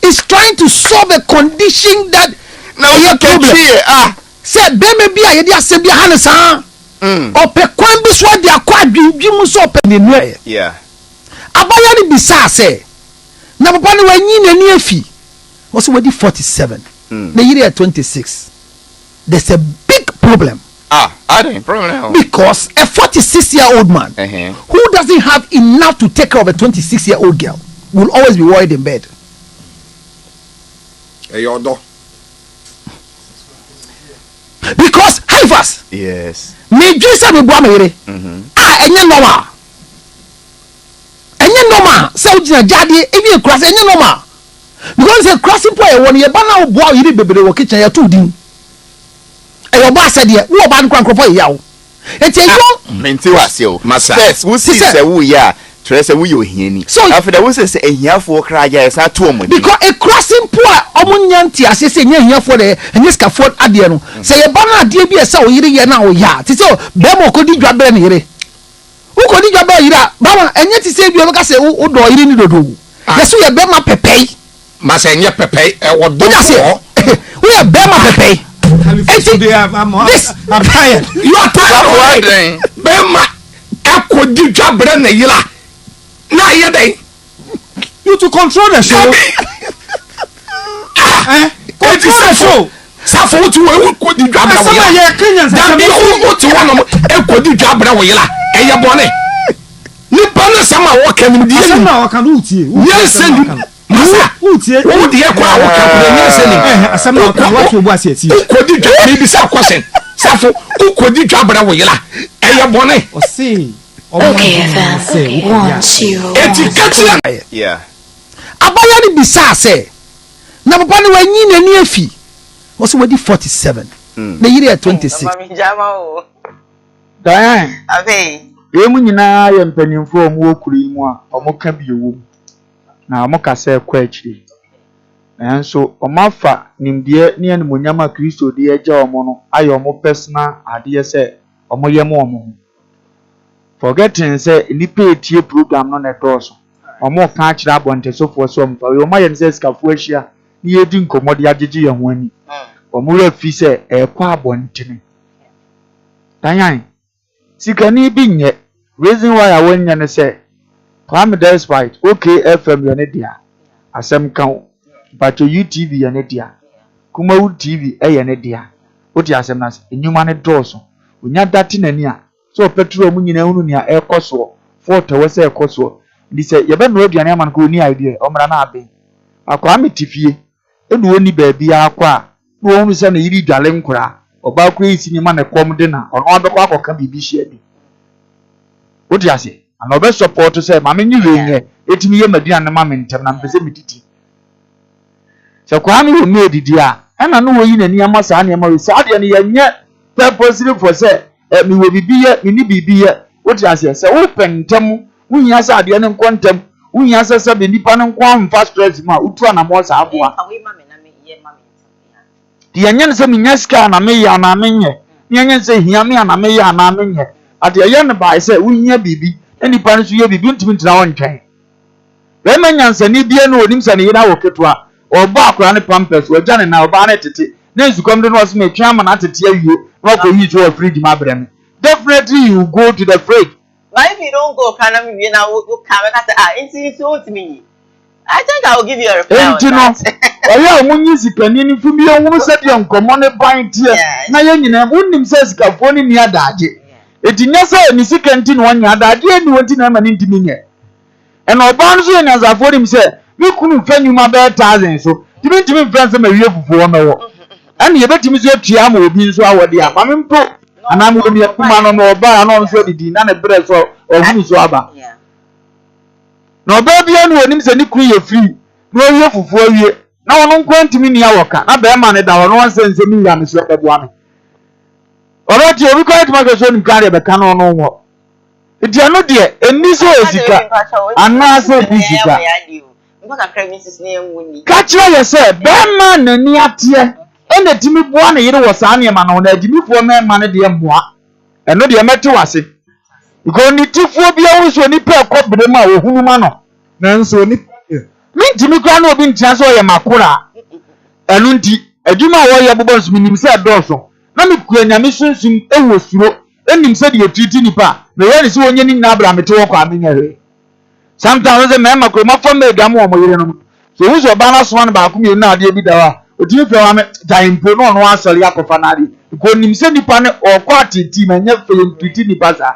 is trying to solve a condition that now you can see say beme bi a yedi asem bi hanesa ope kwan bi so de akwa adwindwim so ope ne nue yeah abaya ni bisa say na papa ne wanyi nani afi was we 47 na yiri at 26 there's a big problem. I don't problem because a 46-year-old man who doesn't have enough to take care of a 26-year-old girl will always be worried in bed. Because Halifax. Yes. Me just me boa me yere. Enye normal. Enye normal. Say ujina jade even cross enye normal. Because the crossing point e won ye ba na boa yiri bebere wo kitchen ya tu din. Eyo ba said ye wo ba nkran kropo ya wo eti yo menti wase o masa yes we see say wo ya try say wo yo hiani after that we say ehiafo kra ya esa to omoni because a crossing point omunya nti ase say nya ehiafo de enye scafo ade no say ye ba na ade bi esa o yiri ye na o ya ti say be mo ko di dwabere ne yiri wo ko di dwabere yira ba ma enye ti say bi o ka say wo do yiri ni dodo yeso ye be ma pepei masa enye pepei e wo do wo ye be ma pepei. I'm tired. You are tired. Bema, I could do job brand a yilla. Now you're there. You to control the show. Control the show. Suffer to could do job. Kenyans. What you want to could do job brand yilla. And your bonnet. Nipana sama walking in the summer. Can do it. Yes, Masa. Utie kwa woka kwenye seni. Asama watu obu asieti. Ukodi dwa bibi sa question. Safo ukodi dwa bra wo yela. Eye bone. Osi. Okay, FM 10. Yeah. Abaya ni bisa se. Na papa ni wanyi nani afi. Osi wadi 47. Na yiri ya 26. Mami jama o. Dan. Abe. Emu nyina ye mpanimfo omu okuri mu a omoka biyewu. Na omoka se kwa akiri. Nanso omafa nimdie ne animonyama Kristo de agya omo no aye omo personal ade se omo yem omo. Forgetting say nipa etie program no na doso. Omo ka akira abonte sofo so omfa. We omo ye nse skafu ahia ne yedi nkomode agege ye ho ani. Omo rafi se ekwa abontene. Danyan. Sikani bi nye. Reason why I won yan say Kwame despite okay FM yo ne dia. Asem kan Bacho UTV yo ne dia. KUMAWOOD TV ye ne dia. Oti asem na enyuma ne doso. Onya dati nani a so petrol mu nyina hunu nia ekoso. Fort we say ekoso. Ndi say ye be no aduane aman ko ni idea. Omra na abe. Akwame tifie. Enu oni ba bia akwa. No hunu say na yiri dwale nkura. Oba kura isi ni ma na kom de na. Ono abekwa akoka bibi hia bi. Oti ase. Ana obe support say mama nyi wenye. Etimi ye maduane ma me ntem na mpese mititi. So Kwame wo me didi a. Ana no wo yi nani amasa ane ma we sa de ne ye nye purposely for say mi wo bibiye mi ni bibiye oti ase se wo pentem wunya sa ade ne nkontem wunya sa be nipa ne nko amfa stress ma utu na mo sa aboa di enyen se minya ska na me ya na menye ni enyen se hia me na me ya na menye ade ye ne ba se wunya bibi nipa ne so ye bibi ntimi ntina won twen be manyansa ni bie no onim sa ne yira wo ketua oba akora ne pampers wo jane na oba ne tete na ezukom de no so me twa ma na tete awie no go yi to fridge ma brem. Definitely you go to the fridge. Why if you don't go, can I be now? I think I will give you a reply. Oya omunyi sikani ni fumi onwu se de nkomo ne ban tie na ye nyina wonnim se sikafo ni adaje. Etinya se ni sikanti no nya adaje ni wonti na ma ni ntimi nye. Eno oba no so nya zafo nim se mi kunu fanyuma be 1000 so. Timi friends ma wie fufu o mewo. Ani ye betimi so atua ma obi nso awode a ma mempo ana mo mi akuma no no oba na nso didi na ne bre so ohunu so aba na oba bia no onim se ni kru ye free no wie fufu awie na wono nkwantimi ni awoka na be ma ne da wono nsense mi ya me so ebo ame oroti obi kwait ma so nim kare be kan no wo edi ano de eni so ezika ana so bizika kachira ye se be ma na ni atie ene timi boa na yire wo saa ne ma na adimifo me ma ne de mboa eno de mete wase because ni tifo bia wo so ni pe kobere ma wo hunu ma no nanso ni mi timi kwa na obi ntia so ye makora eno nti adwuma wo ye bobon so minim se doso na mi kura nyame sunsun ewo suro enim se de triti nipa na ye ni se wonye ni na abra mete wo kwa amenyere sometimes me makoro ma fo me gam wo mo yire no so wo so ba na so na ba ku mi na ade bi dawa oti fe wa me taimpo no no asori akofa na ade ko nim se nipa ne okwati ti manya fe triti nipa za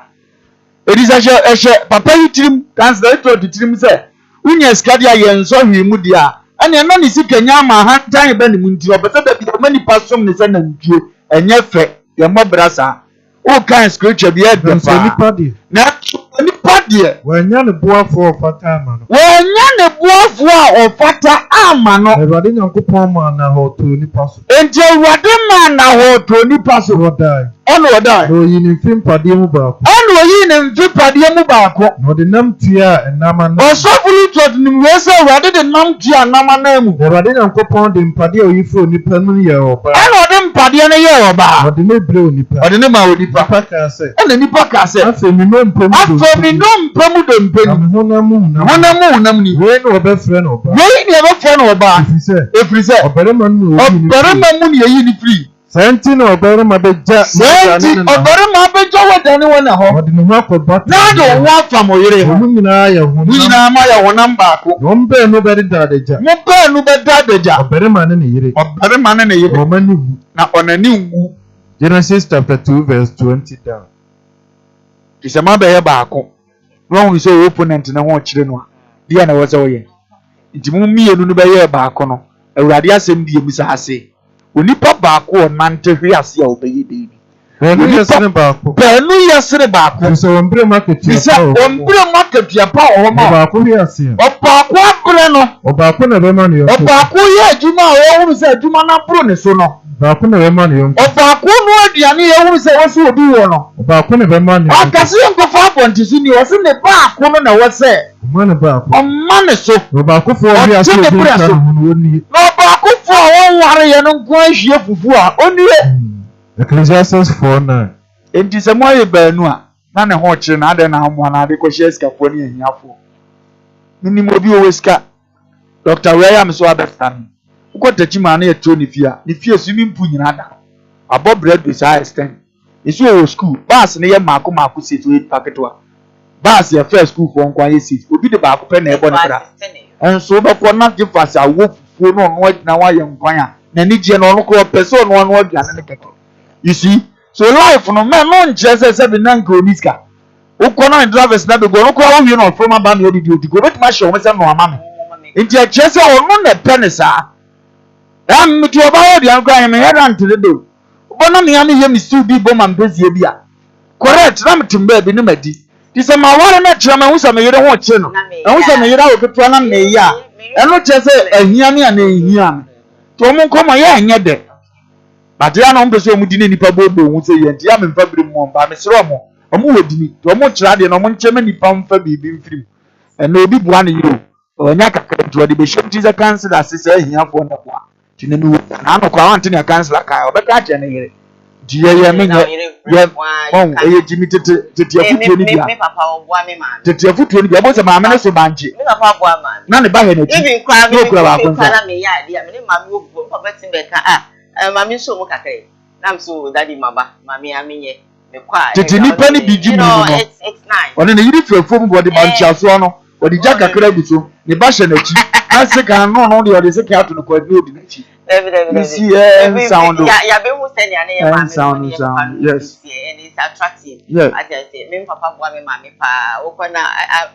edisa ehye papa yitirim kansel to titirim se unya skadi aye nso hwemu dia ene no ni sikanya ma ha tan be ni munti obese da bi mani pasom ni se na ntue enye fe ye mobrasa o kan scripture bi e de fa na nipa die wanya ne boafo ofata ama no wanya ne boafo a ofata ama no Ewade Nyankopon ma na ho to nipa so enti Ewade ma na ho to nipa so wodai wodai no yi ne mfimpade mu baako yi ne mfimpade mu baako no de nam tia enama na osofuru to nim wese Ewade de nam tia nama na mu Ewade Nyankopon de mpade oyifo nipa mu ye oba de mpade ne ye oba no de ne bre onipa ode ne ma onipa ka se nipa ka se afa mi no mpemu de mpenu honam ni we no obefre no oba efrise obarema mu ni yi ni free senti no obarema beja wadani wona ho ode no akoba na do wa fam oyire ho nyina ya ma ya honam baako no mbe no be dadeja obarema ne yire omani na onani ngu Genesis chapter 2 verse 20 down isema be ye baako no hu se opponent na ho kire no dia na wo se wo ye nti mu mienu no bɛyɛ baako no awurade asɛm die musa ase onipa baako ɔnante hwe ase a ɔbɛyɛ dɛni Bẹ́ẹ̀ni yẹsẹ̀rẹ̀ baako. Bẹ́ẹ̀ni yẹsẹ̀rẹ̀ baako. Bisẹ ọ̀nbẹ̀rẹ̀ market yẹ pa ọ̀hún. Ọ̀nbẹ̀rẹ̀ market yẹ pa ọ̀hún ma. Ọbaako yẹ ase. Ọbaako abirẹ no. Ọbaako na bẹ́ẹ̀ ma ni yẹn kọ. Ọbaako yẹ adwuma a ọ̀hún sẹ adwuma n'aburo ne so no. Ọbaako na bẹ́ẹ̀ ma ni yẹn kọ. Ọbaako nu aduane yẹ ọ̀hún sẹ wọ́n sọ obi wọ̀ no. Ọbaako na bẹ́ẹ̀ ma ni yẹn kọ. Ọkasi yẹn nkọfọ abọntisi ni ọsẹ ne baako no na wọsẹ. Ọma ne baako. Ọma ne so. Ọbaako fọ ọbi ase obi nka na wọn ni. Na ọbaako fọ àwọn wàre yẹn no nkọ ehwie fufu a onie. Ecclesiastes 4:9. Enti sɛ mo ayɛ baanu a na ne ho kyerɛ na ade na amoa na ade kɔhyɛ sikafoɔ ne ahiafoɔ minim obi owe sika Dr. William so abɛstan wokɔta kyima na yɛtɔ ne fie swimming pool nyina da abɔ bread do saa extend esu wɔ school bus ne yɛ maako seat wɔ paketewa bus yɛ first school fɔ nkwa yɛ seat obi de baako pɛ na ɛbɔ ne kra ɛnso bɛkɔ na gye fase awo fufuo no ɔno agyina wayɛ nkwan a n'ani gye no ɔno kɔ pɛ sɛ ɔno aduane ne kɛkɛ you see. So life no man no nkyerɛ sɛ bi na nka oniska wokɔ na drivers na bego no kɔ wo wie no from aba na odidi odi go betuma hyɛ wo sɛ no ama me nti akyerɛ sɛ ɔno na pɛ ne saa meti ɔba wɔ deɛ nkɔ ayɛ me hɛda ntere do wobɔ na mea ne yɛ me stew bi bɔ ma mpɛsie bi a correct na metem baabi ne madi nti sɛ ma ware no kyerɛ ma ɛho sɛ meyere ho kyere no ɛho sɛ meyere a wɔketewa na meyɛ a ɛno kyerɛ sɛ ahia ne a na ɛhia me nti ɔmo nkɔmmɔ yɛ ɛnyɛ dɛ but ya no mpeso mu di ne nipa bobo hu se ye ntia me mfa biri mu mba me sere omo wo dini to omo kyira de no omo nkyeme nipa mfa bibi mfirim na obi bua ne yiro onya kakra to de be shim ti ze cancel asese ahiafo na boa ti ne nu na no kwa wante ne cancel aka obeka ache ne yire di ye me ye on eye jimi tete afutuo ni bia me papa wo boa me ma tete afutuo ni bia bo se ma me ne so banche me papa boa ma na ne ba he na ti even kwa me kwa me ya dia me ne ma me wo papa timbeka mami so mo kakere nam so daddy maba mami amenye me kwa tete nipa ni biji mu no it's nice one ne yiri fefom body bancha so no odi ja kakere guso ne ba hye na chi na se kan no de odi se ka ato no kwa bi odi na chi every sound ya be mu se ne ane ya mami sound yes and it's attractive yeah. I say me papa boa me mami pa okona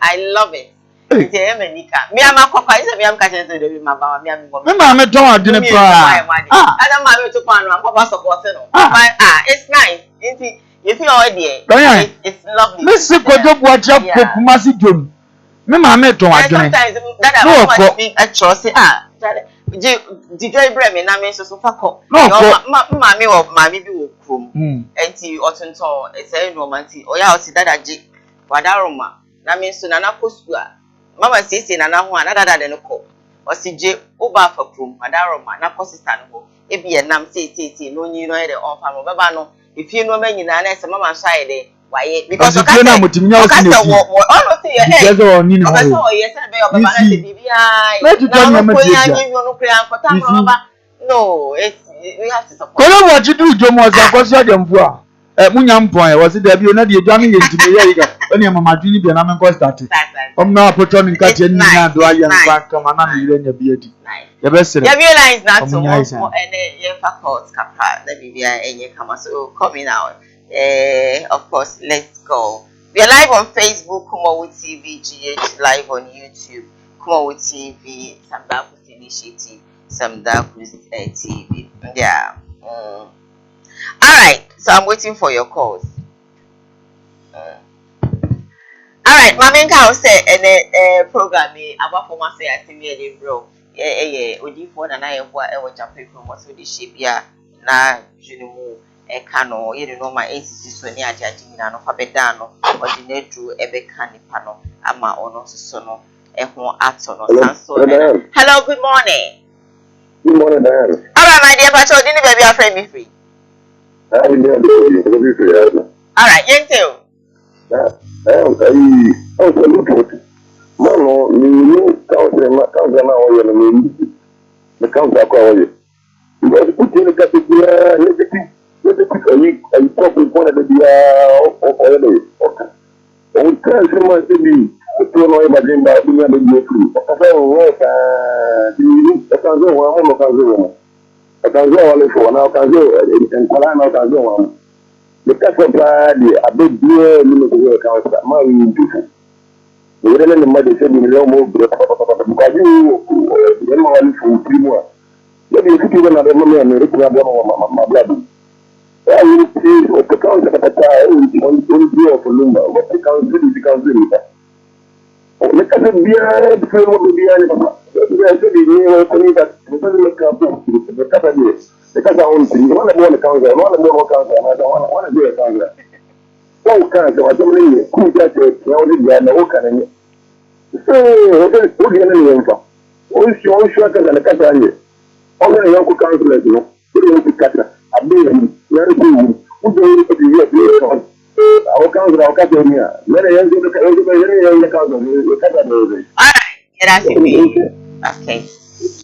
I love it nti e me nika mi ama kokwa ise mi am ka chen so de mi mama mi am go me ma me don adene pa ada ma me to kwa no papa support no it's nice nti you feel already it's lovely me se kojo bo acha kokuma si dom me ma me don adene sometimes that I want speak a choice di joy bre me na me so fakọ ma me wo ma me bi wo krom enti otonton e say no manti oya oti dada ji wadaroma na me so na na kosu a mama sisi na ho ana dada de no ko osije uba fa krom wadaroma na kosista no ebi enam sisi no nyi no e de on fa mo beba no ifie no ma nyina na se mama so aye de waye because o ka na mutiminya o si all no say because o ni no o so yes na be o baba na se bibia na ko ya nyi no kra nkota mo baba no we have to support ko lo watch do jomo za ko so de mfu a munya mpon e wose da bi o na de edwa me ye ntime ye yiga oni mama dwini bi na me ko start na apoto ni nka che ni na do aye nfa kama na me yire nya bi adi ye be sere ya realize that so and ye faculty kapa da bibia enye kama so coming out of course, let's go. We are live on Facebook, KUMAWOOD TV, GH, live on YouTube, KUMAWOOD TV, Samdaku's Initiative, Samdaku's TV. Yeah. Alright, so I'm waiting for your calls. Alright, Maminka will say, and program me, about for my say, I see me, bro. Yeah, Odi4 and I was jumping from what's the shape, yeah, na, Junimu. Kano you know my ACC so ni ajaji na no fa beda no ordinate ebe kanipa no ama ono so no ho ato no sanso hello good morning Diane. All right my dear pacho didn't baby afraid me free all right yente mano ni causa na oyo no ni the causa kwa oyo because utile katika negative I probably wanted to be okay. We can't see my baby. I don't know if I didn't buy the other free. I can't go one. I can go only for now. I can go and Kalana. I can go on. The customer, a big deal, you know, the work out. My beautiful. We don't know the same million more because you know only for 3 more. Maybe if you don't have money and you don't have my blood. I will see what the council at the time on the Lumba, what the council is the council. Look at the beer, the film of the beer. We are saying that we don't make up because I want to the council, I want to go council, and I don't want to be a council. One council, I don't really cool that only the other can. So, we're getting the info. Only sure than the country. All the young councillors, you know, we don't want to cut a billion, very good. Who don't put the year our council, our academia. Many young people, the council, we cut a billion. Okay.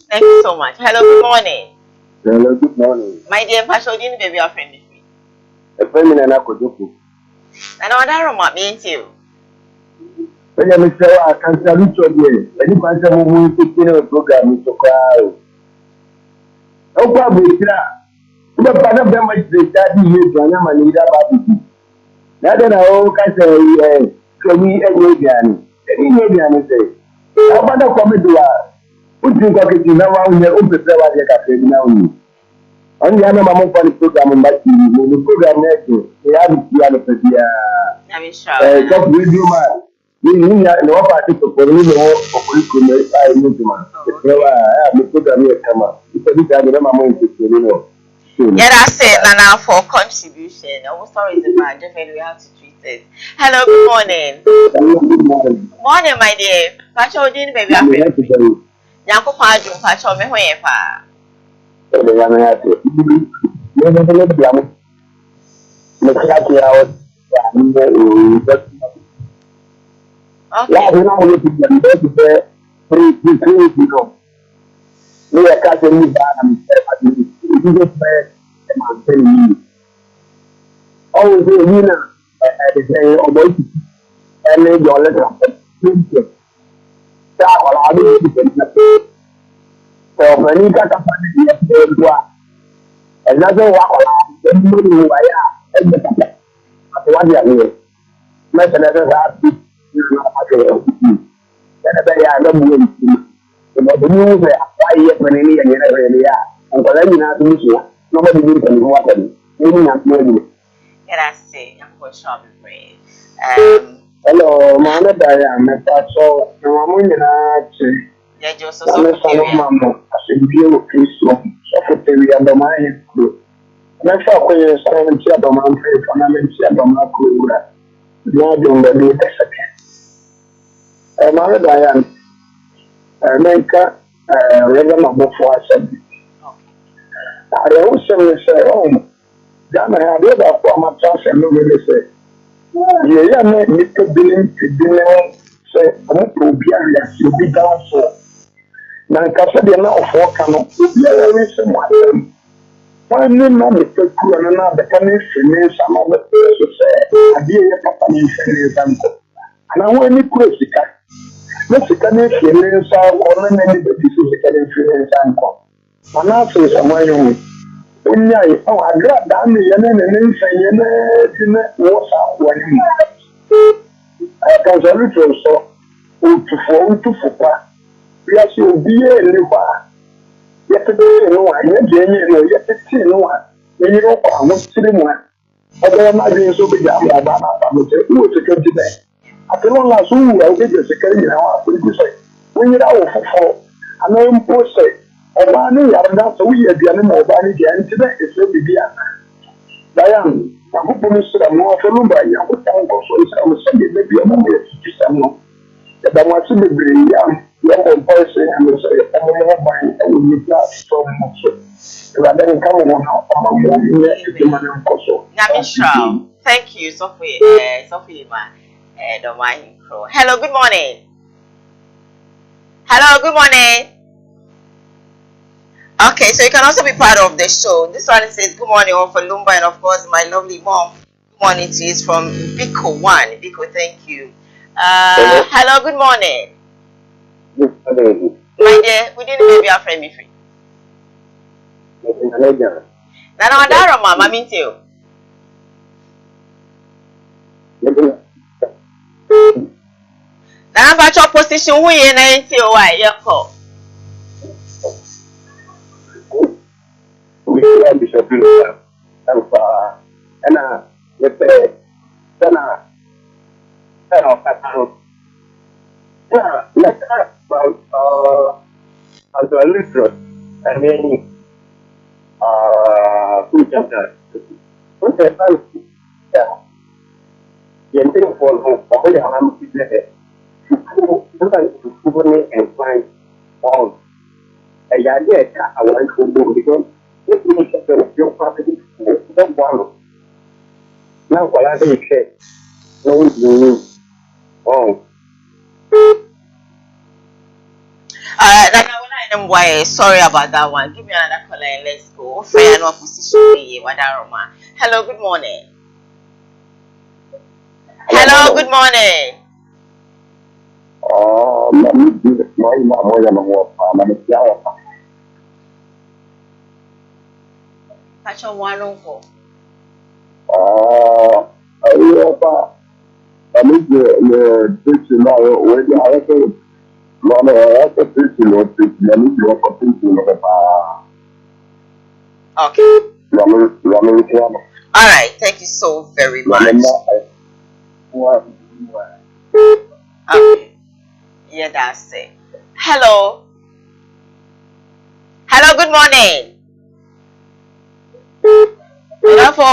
Thank you so much. Hello, good morning. Hello, good morning. My dear Pastor, didn't baby your friend with me. A feminine Akojoku. And I don't want me too. When you say, I can't tell you today, when you can't tell me to program to cry. No problem, the part of them is the study you can manage about. Now that I all can say, can we again? Any again say, I want to come to us. Put you got it in our own cafe now. On the other moment for the program, but the program next, they have it here at the top video man. We need no party to put in the work for political I need to man. The program here come up. It's a bit of a moment to know. Yeah, that's it. Now for contribution. I'm sorry, it's bad. Definitely, we have to treat it. Hello, good morning. Good morning. Morning, my dear. Pacho, didn't baby your friend. Yanko Paju, Pacho, me where pa. Hello, Mama Diane, so Mama, I said, you secretary and the mind group. Next up, we are saying, Chabaman, and Chabaman, Lord, the latest second. Mama Diane, make a regular book for us. I also say, oh, Ghana, I did that for my chance and nobody say. Yeah, Mr. Billing to dinner, say, I want to be a big answer. Now, Cassadian of Wakano, there is some one. Why no Mr. Kuan and other connections, some other person say, I dear company example. And I want to put the cat. Mexican influence or many physical influence uncle. And also, some way. When I got down the and say, what's up when I can tell you so. To we are so dear and you are. Yesterday, no one, yesterday, no one. When you know, I want to one. Although I'm not being so big, I'm going to who is a good today. I can only ask who I'll get a second in our say. When you're out for, I know him post say. Obani yarda so we are animal Obani the today is very big. Diane, I hope you Mr. More for Lumba, you have time for so I'm saying maybe a moment to someone. That I want to be young person and will say, I'm more buying and will be glad so much. Rather than coming on thank you, Sophie. Sophie, don't mind. Hello, good morning. Hello, good morning. Okay, so you can also be part of the show. This one says, good morning, all for Lumba, and of course, my lovely mom. Good morning to you. It's from Biko 1. Biko, thank you. Hello, good morning. Good morning. My dear, we didn't baby our friend be free. Now, I'm Mama, I mean you. na ba cho position hu ye na nti o wa ye ko we can be sure to and let's say sana let's talk about as a literate and then who just what's that yang ting for apa yang kami pilih bukan gubernur and find all yang dia tak awal gubernur itu itu sesuatu yang pasti tidak boleh now kalau ada ikhlas no oh sorry about that one. Give me another caller and let's go. Fair no position. Hello, good morning. Hello, good morning. Catch on one uncle. Okay. All right. Thank you so very much. Okay. Yeah, that's it. Hello. Hello. Good morning. Hello.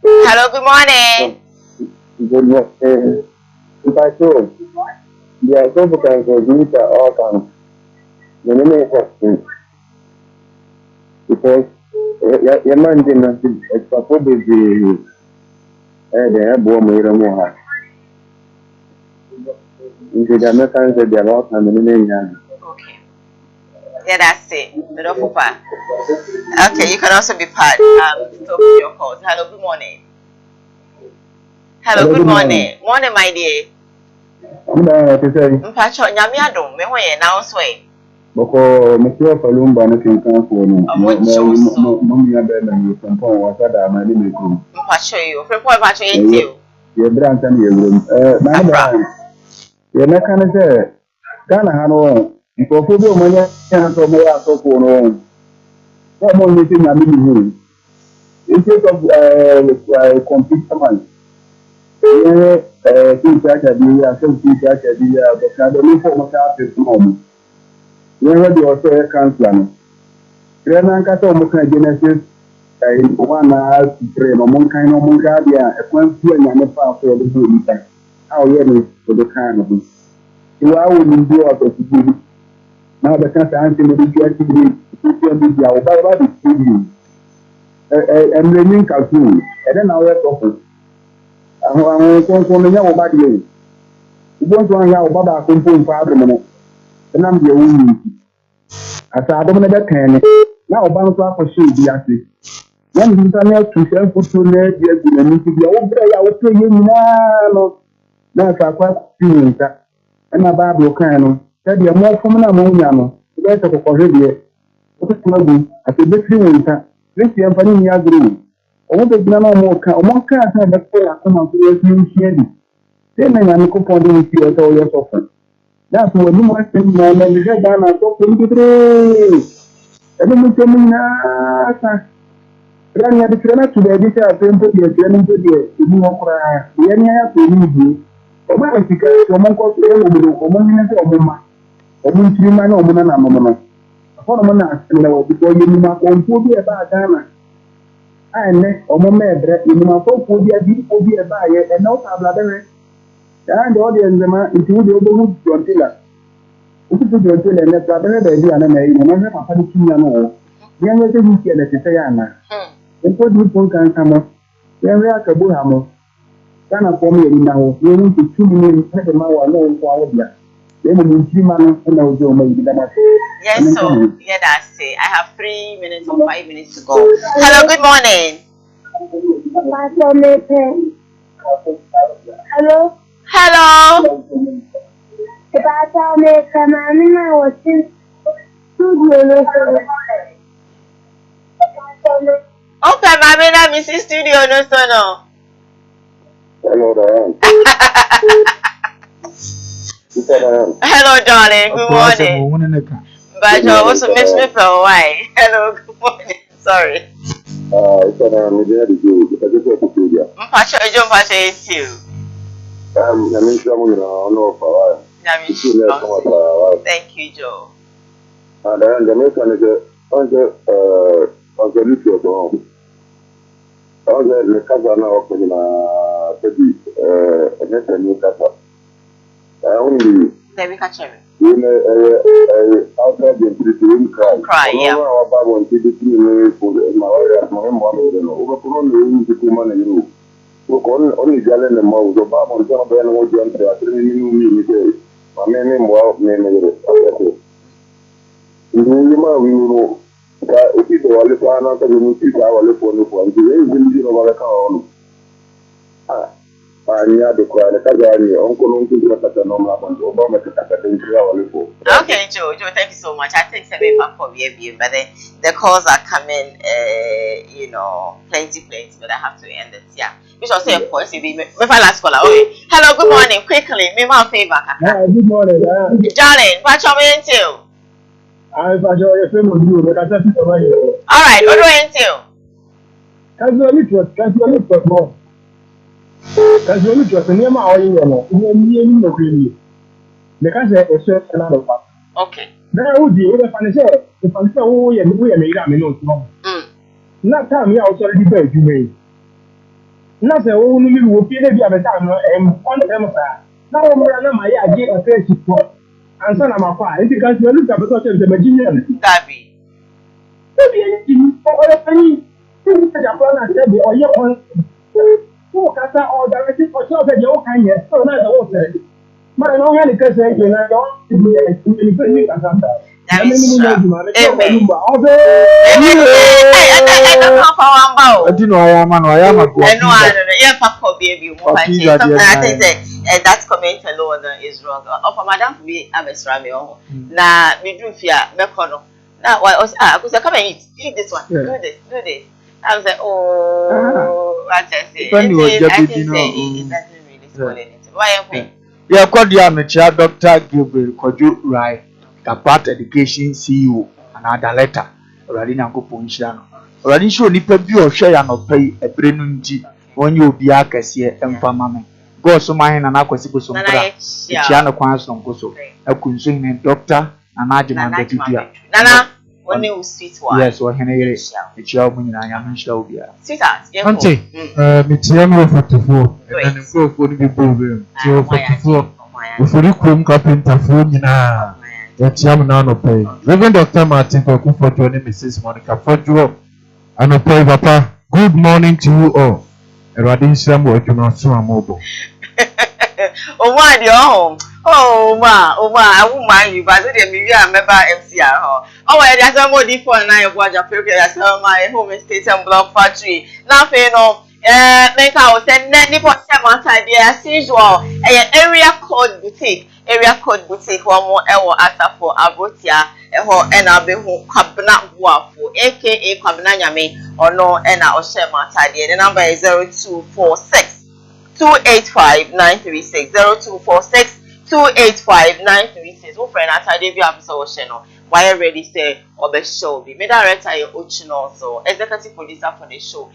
Hello. Good morning. Good morning. If I told, yeah, so because the all can the name is because your man didn't support the bomb in the into the Americans that they are all coming in. Okay. Yeah, that's it. Okay, you can also be part of your calls. Hello, good morning. Hello, good morning. Morning, my dear. Mpacho nyame adom me ho ye now so e boko mekio falumba na kinkan ko no mo mi abe na mi tampon wa sada ma ni me ko mpacho yo frepo mpacho ye tio ye branta ni ewrum na ba ye na kan se Ghana ha no nkofo bi o manya ya so mo ya so ko no mo ni ti nyame ni hu in case of computer man teacher can be a teacher can be a but I don't know for my person. When you also a counselor. Then I got almost a genesis. One hour to train or one kind of Mongadia, a point to another part for the good. How you for the kind of it. You are willing to do out of the now the cancer answer will be getting the about the TV. And remain cartoon. And then I'll offer. Àwọn kọ̀ọ̀kan ní yàwó bá di èyí. Ìgbọ́n tó ń yà ọba bá kún fún fún abúlé mọ́. Ẹnà ń bí ewu yìí. Àti àdọ́mọ́ ní bẹ́ẹ̀ kàn ní. Náà ọba ń tó àkọsí ìdí àti. Wọ́n ti sá ní ẹ̀tù ṣẹ́ ń fútu ní ẹ̀dí ẹ̀gbìn ní ti bí ọwọ́ bẹ́ẹ̀ yà wọ́n tó yé mi náà lọ. Náà sàkó sí ní nǹka. Ẹnà bá àbúrò kan nù. Ṣẹ́bi ẹ̀ mọ́ fún náà mọ́ ń yà nù. Ibẹ̀ ẹ̀sẹ̀ kọ̀kọ̀ rẹ̀ bìẹ́. Ó ti tún ẹ̀gbìn àti ẹgbẹ́ sí ní nǹka. Lẹ́sì ẹ̀ ń fa ní ìyá gbèrò. Ọmọ bẹ̀rẹ̀ náà ọmọ kan àti ẹ̀dẹ́kọ̀ àkọ́mọ̀ tó yẹ kí n ṣe é dì. Sẹ́yìn náà ní kó pọ̀ ní ti ọ̀tọ̀ ọ̀yọ́ sọ̀fún. Láti wọ̀ ní wọ́n ṣe ń mọ̀ ọ́nà ìṣẹ́ Ghana tó kún kékeré. Ẹni mo ṣe mú náà sá. Ìrẹ́ni ẹ̀dí kìrẹ́ náà tùbẹ̀ ẹ̀dí sẹ́ àfẹ́ ń tó diẹ kìrẹ́ ní tó diẹ ìlú wọn kura. Ìyẹn ní ayá pè ní ìdí. Ọmọ àti kẹ́ ọmọ kọ́ pé òmìnira ọmọ ní ẹsẹ̀ ọmọ ma. Ọmọ ìṣirí máa ní ọmọ náà nà ọmọ náà. Àfọ́nà náà ṣẹlẹ̀ wọ̀ bíkọ́ yé mi máa kọ́ ń tó bí ẹ̀ bá Ghana. Ane ọmọ mẹ́ẹ̀dẹ́rẹ́ ìmùmọ̀fọ́fọ́ bí ẹbí obi ẹ̀bá yẹ ẹ̀nà ọ̀sà àbúládẹ́rẹ́ yàrá ìdí ọ̀dẹ̀ ẹ̀nzẹ̀má ìtìwúdì ọgbọ́n jọ̀ntìlà òtútù jọ̀ntìlà ẹ̀ nẹ́tọ́ abẹ́rẹ́ bẹ̀ẹ́bí àná mẹ́rin ọmọ mẹ́fà fẹ́ kí ní àná wọ̀ bí ẹ̀yẹ́ tẹ́ yìí tiẹ̀ lẹ́tẹ̀ sẹ́yà àná ẹ̀kọ́ di ipò nǹkan kan mọ́ bí ẹ̀rẹ́ àkàbó hà mọ́ Ghana fọ́ mi ẹ̀rí náà wọ̀ bí ẹ̀rẹ́ ti tú mi ní ẹ̀fẹ̀ máa wà náà ń kọ́ àwọn bìà Yes, so yeah, that's it. I have 3 minutes or 5 minutes to go. Hello, good morning. Hello. Hello. Okay, Mami, na Mrs. Studio no so no. Hello, Diane. Hello, darling. Good morning. But you also miss me for a while. Hello, good morning. Sorry. It's an immediate issue. It's a different issue. Mpacho, I don't pass it to you. I mean, someone in our no power. Thank you, Joe. And then the next one is on the issue of home. On the cover now of the next new cover. Only. Let me catch him. Outside the street, cry. Yeah. Our Bible and TV for my area, my mom, overcome the woman and you. Only Galen and Mouth, the Bible, and some Ben was young, they are telling me, my name was named. We know that if you are the plan after the new people, I will look for the one. They will over the car. And yeah, the choir, the Kazani, Uncle, Obama, okay, Joe, thank you so much. I think it's a for you, but the calls are coming, plenty, but I have to end it. Yeah. We shall say, of course, if we last caller. Okay. Hello, good morning. Quickly, me my favor. Good morning. Darling, what's your name too? I'm your family, but I just over here. All right, what do you do? Casually, more. Casually, just a name out in the green. The country is just another one. Okay. There would be a financial, the financial way and we are made up in no. Not time we also debate you may. Not the only you will be the other time and on the Democrat. Now, my idea of face support. And son of my father, because you look at the Virginian. Gabby. Maybe anything for all penny. You said a plan and said, or your own. Who can say all the rest for sure that you're kind of so nice. I said, my long hand is saying, I don't be a that comment alone is wrong. Of Madame be Abesramio. Now, we do fear Mecono. Now, why was I could come and eat this one? Do this. I was like, oh, I just say, it doesn't really spoil anything. Why am I? Yeah, Cordia, Dr. Gilbert Koju Rai, Kapat Education CEO, another letter, already Nanko Punchano. Already show Nipper Bio share and pay a brenunji when you be a cashier and famame. Go so mine and Aquasico Sombra, Chiano Quanson Coso, a consuming doctor, and Ajman. Nana, only sweet one. Yes, or Henry, it's your woman, I am sure. Sweetheart, Auntie, Mitiamo 44, and then go for the problem. 44, before you come carpenter phone, that's Yam now pay. Reverend Dr. Martin for joining Mrs. Monica Fodro, and pay Papa. Good morning to you all. A radin Sam or you not so mobile. Oh, why your home? Oh, I won't mind you, but I didn't remember MCR. Oh, there's some more different and I watch a previous my home estate and block factory. Nothing, no. Make our send net for 7 idea as usual. Area code boutique, one more hour after for Abotia, and I'll be home Cabana Wafu, aka Cabana Yame, or no, and I'll share my idea. The number is 0246 285 936 0246 285 936. Oh, friend, I did have so channel. Why already say or the show be made director your so executive producer for the show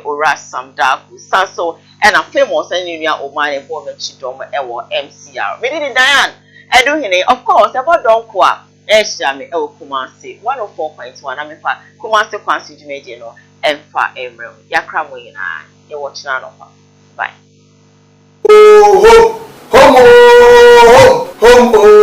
Ora Sam Daku Sanso and a famous and you know man for the chidom MCR. Me did Diane I do hine of course about don't qua Eshami Kumasi 104.1 I mean for Kumasi Kwansi Jumeji no and for Emrem Yakram Wina you watch none. Bye. Home.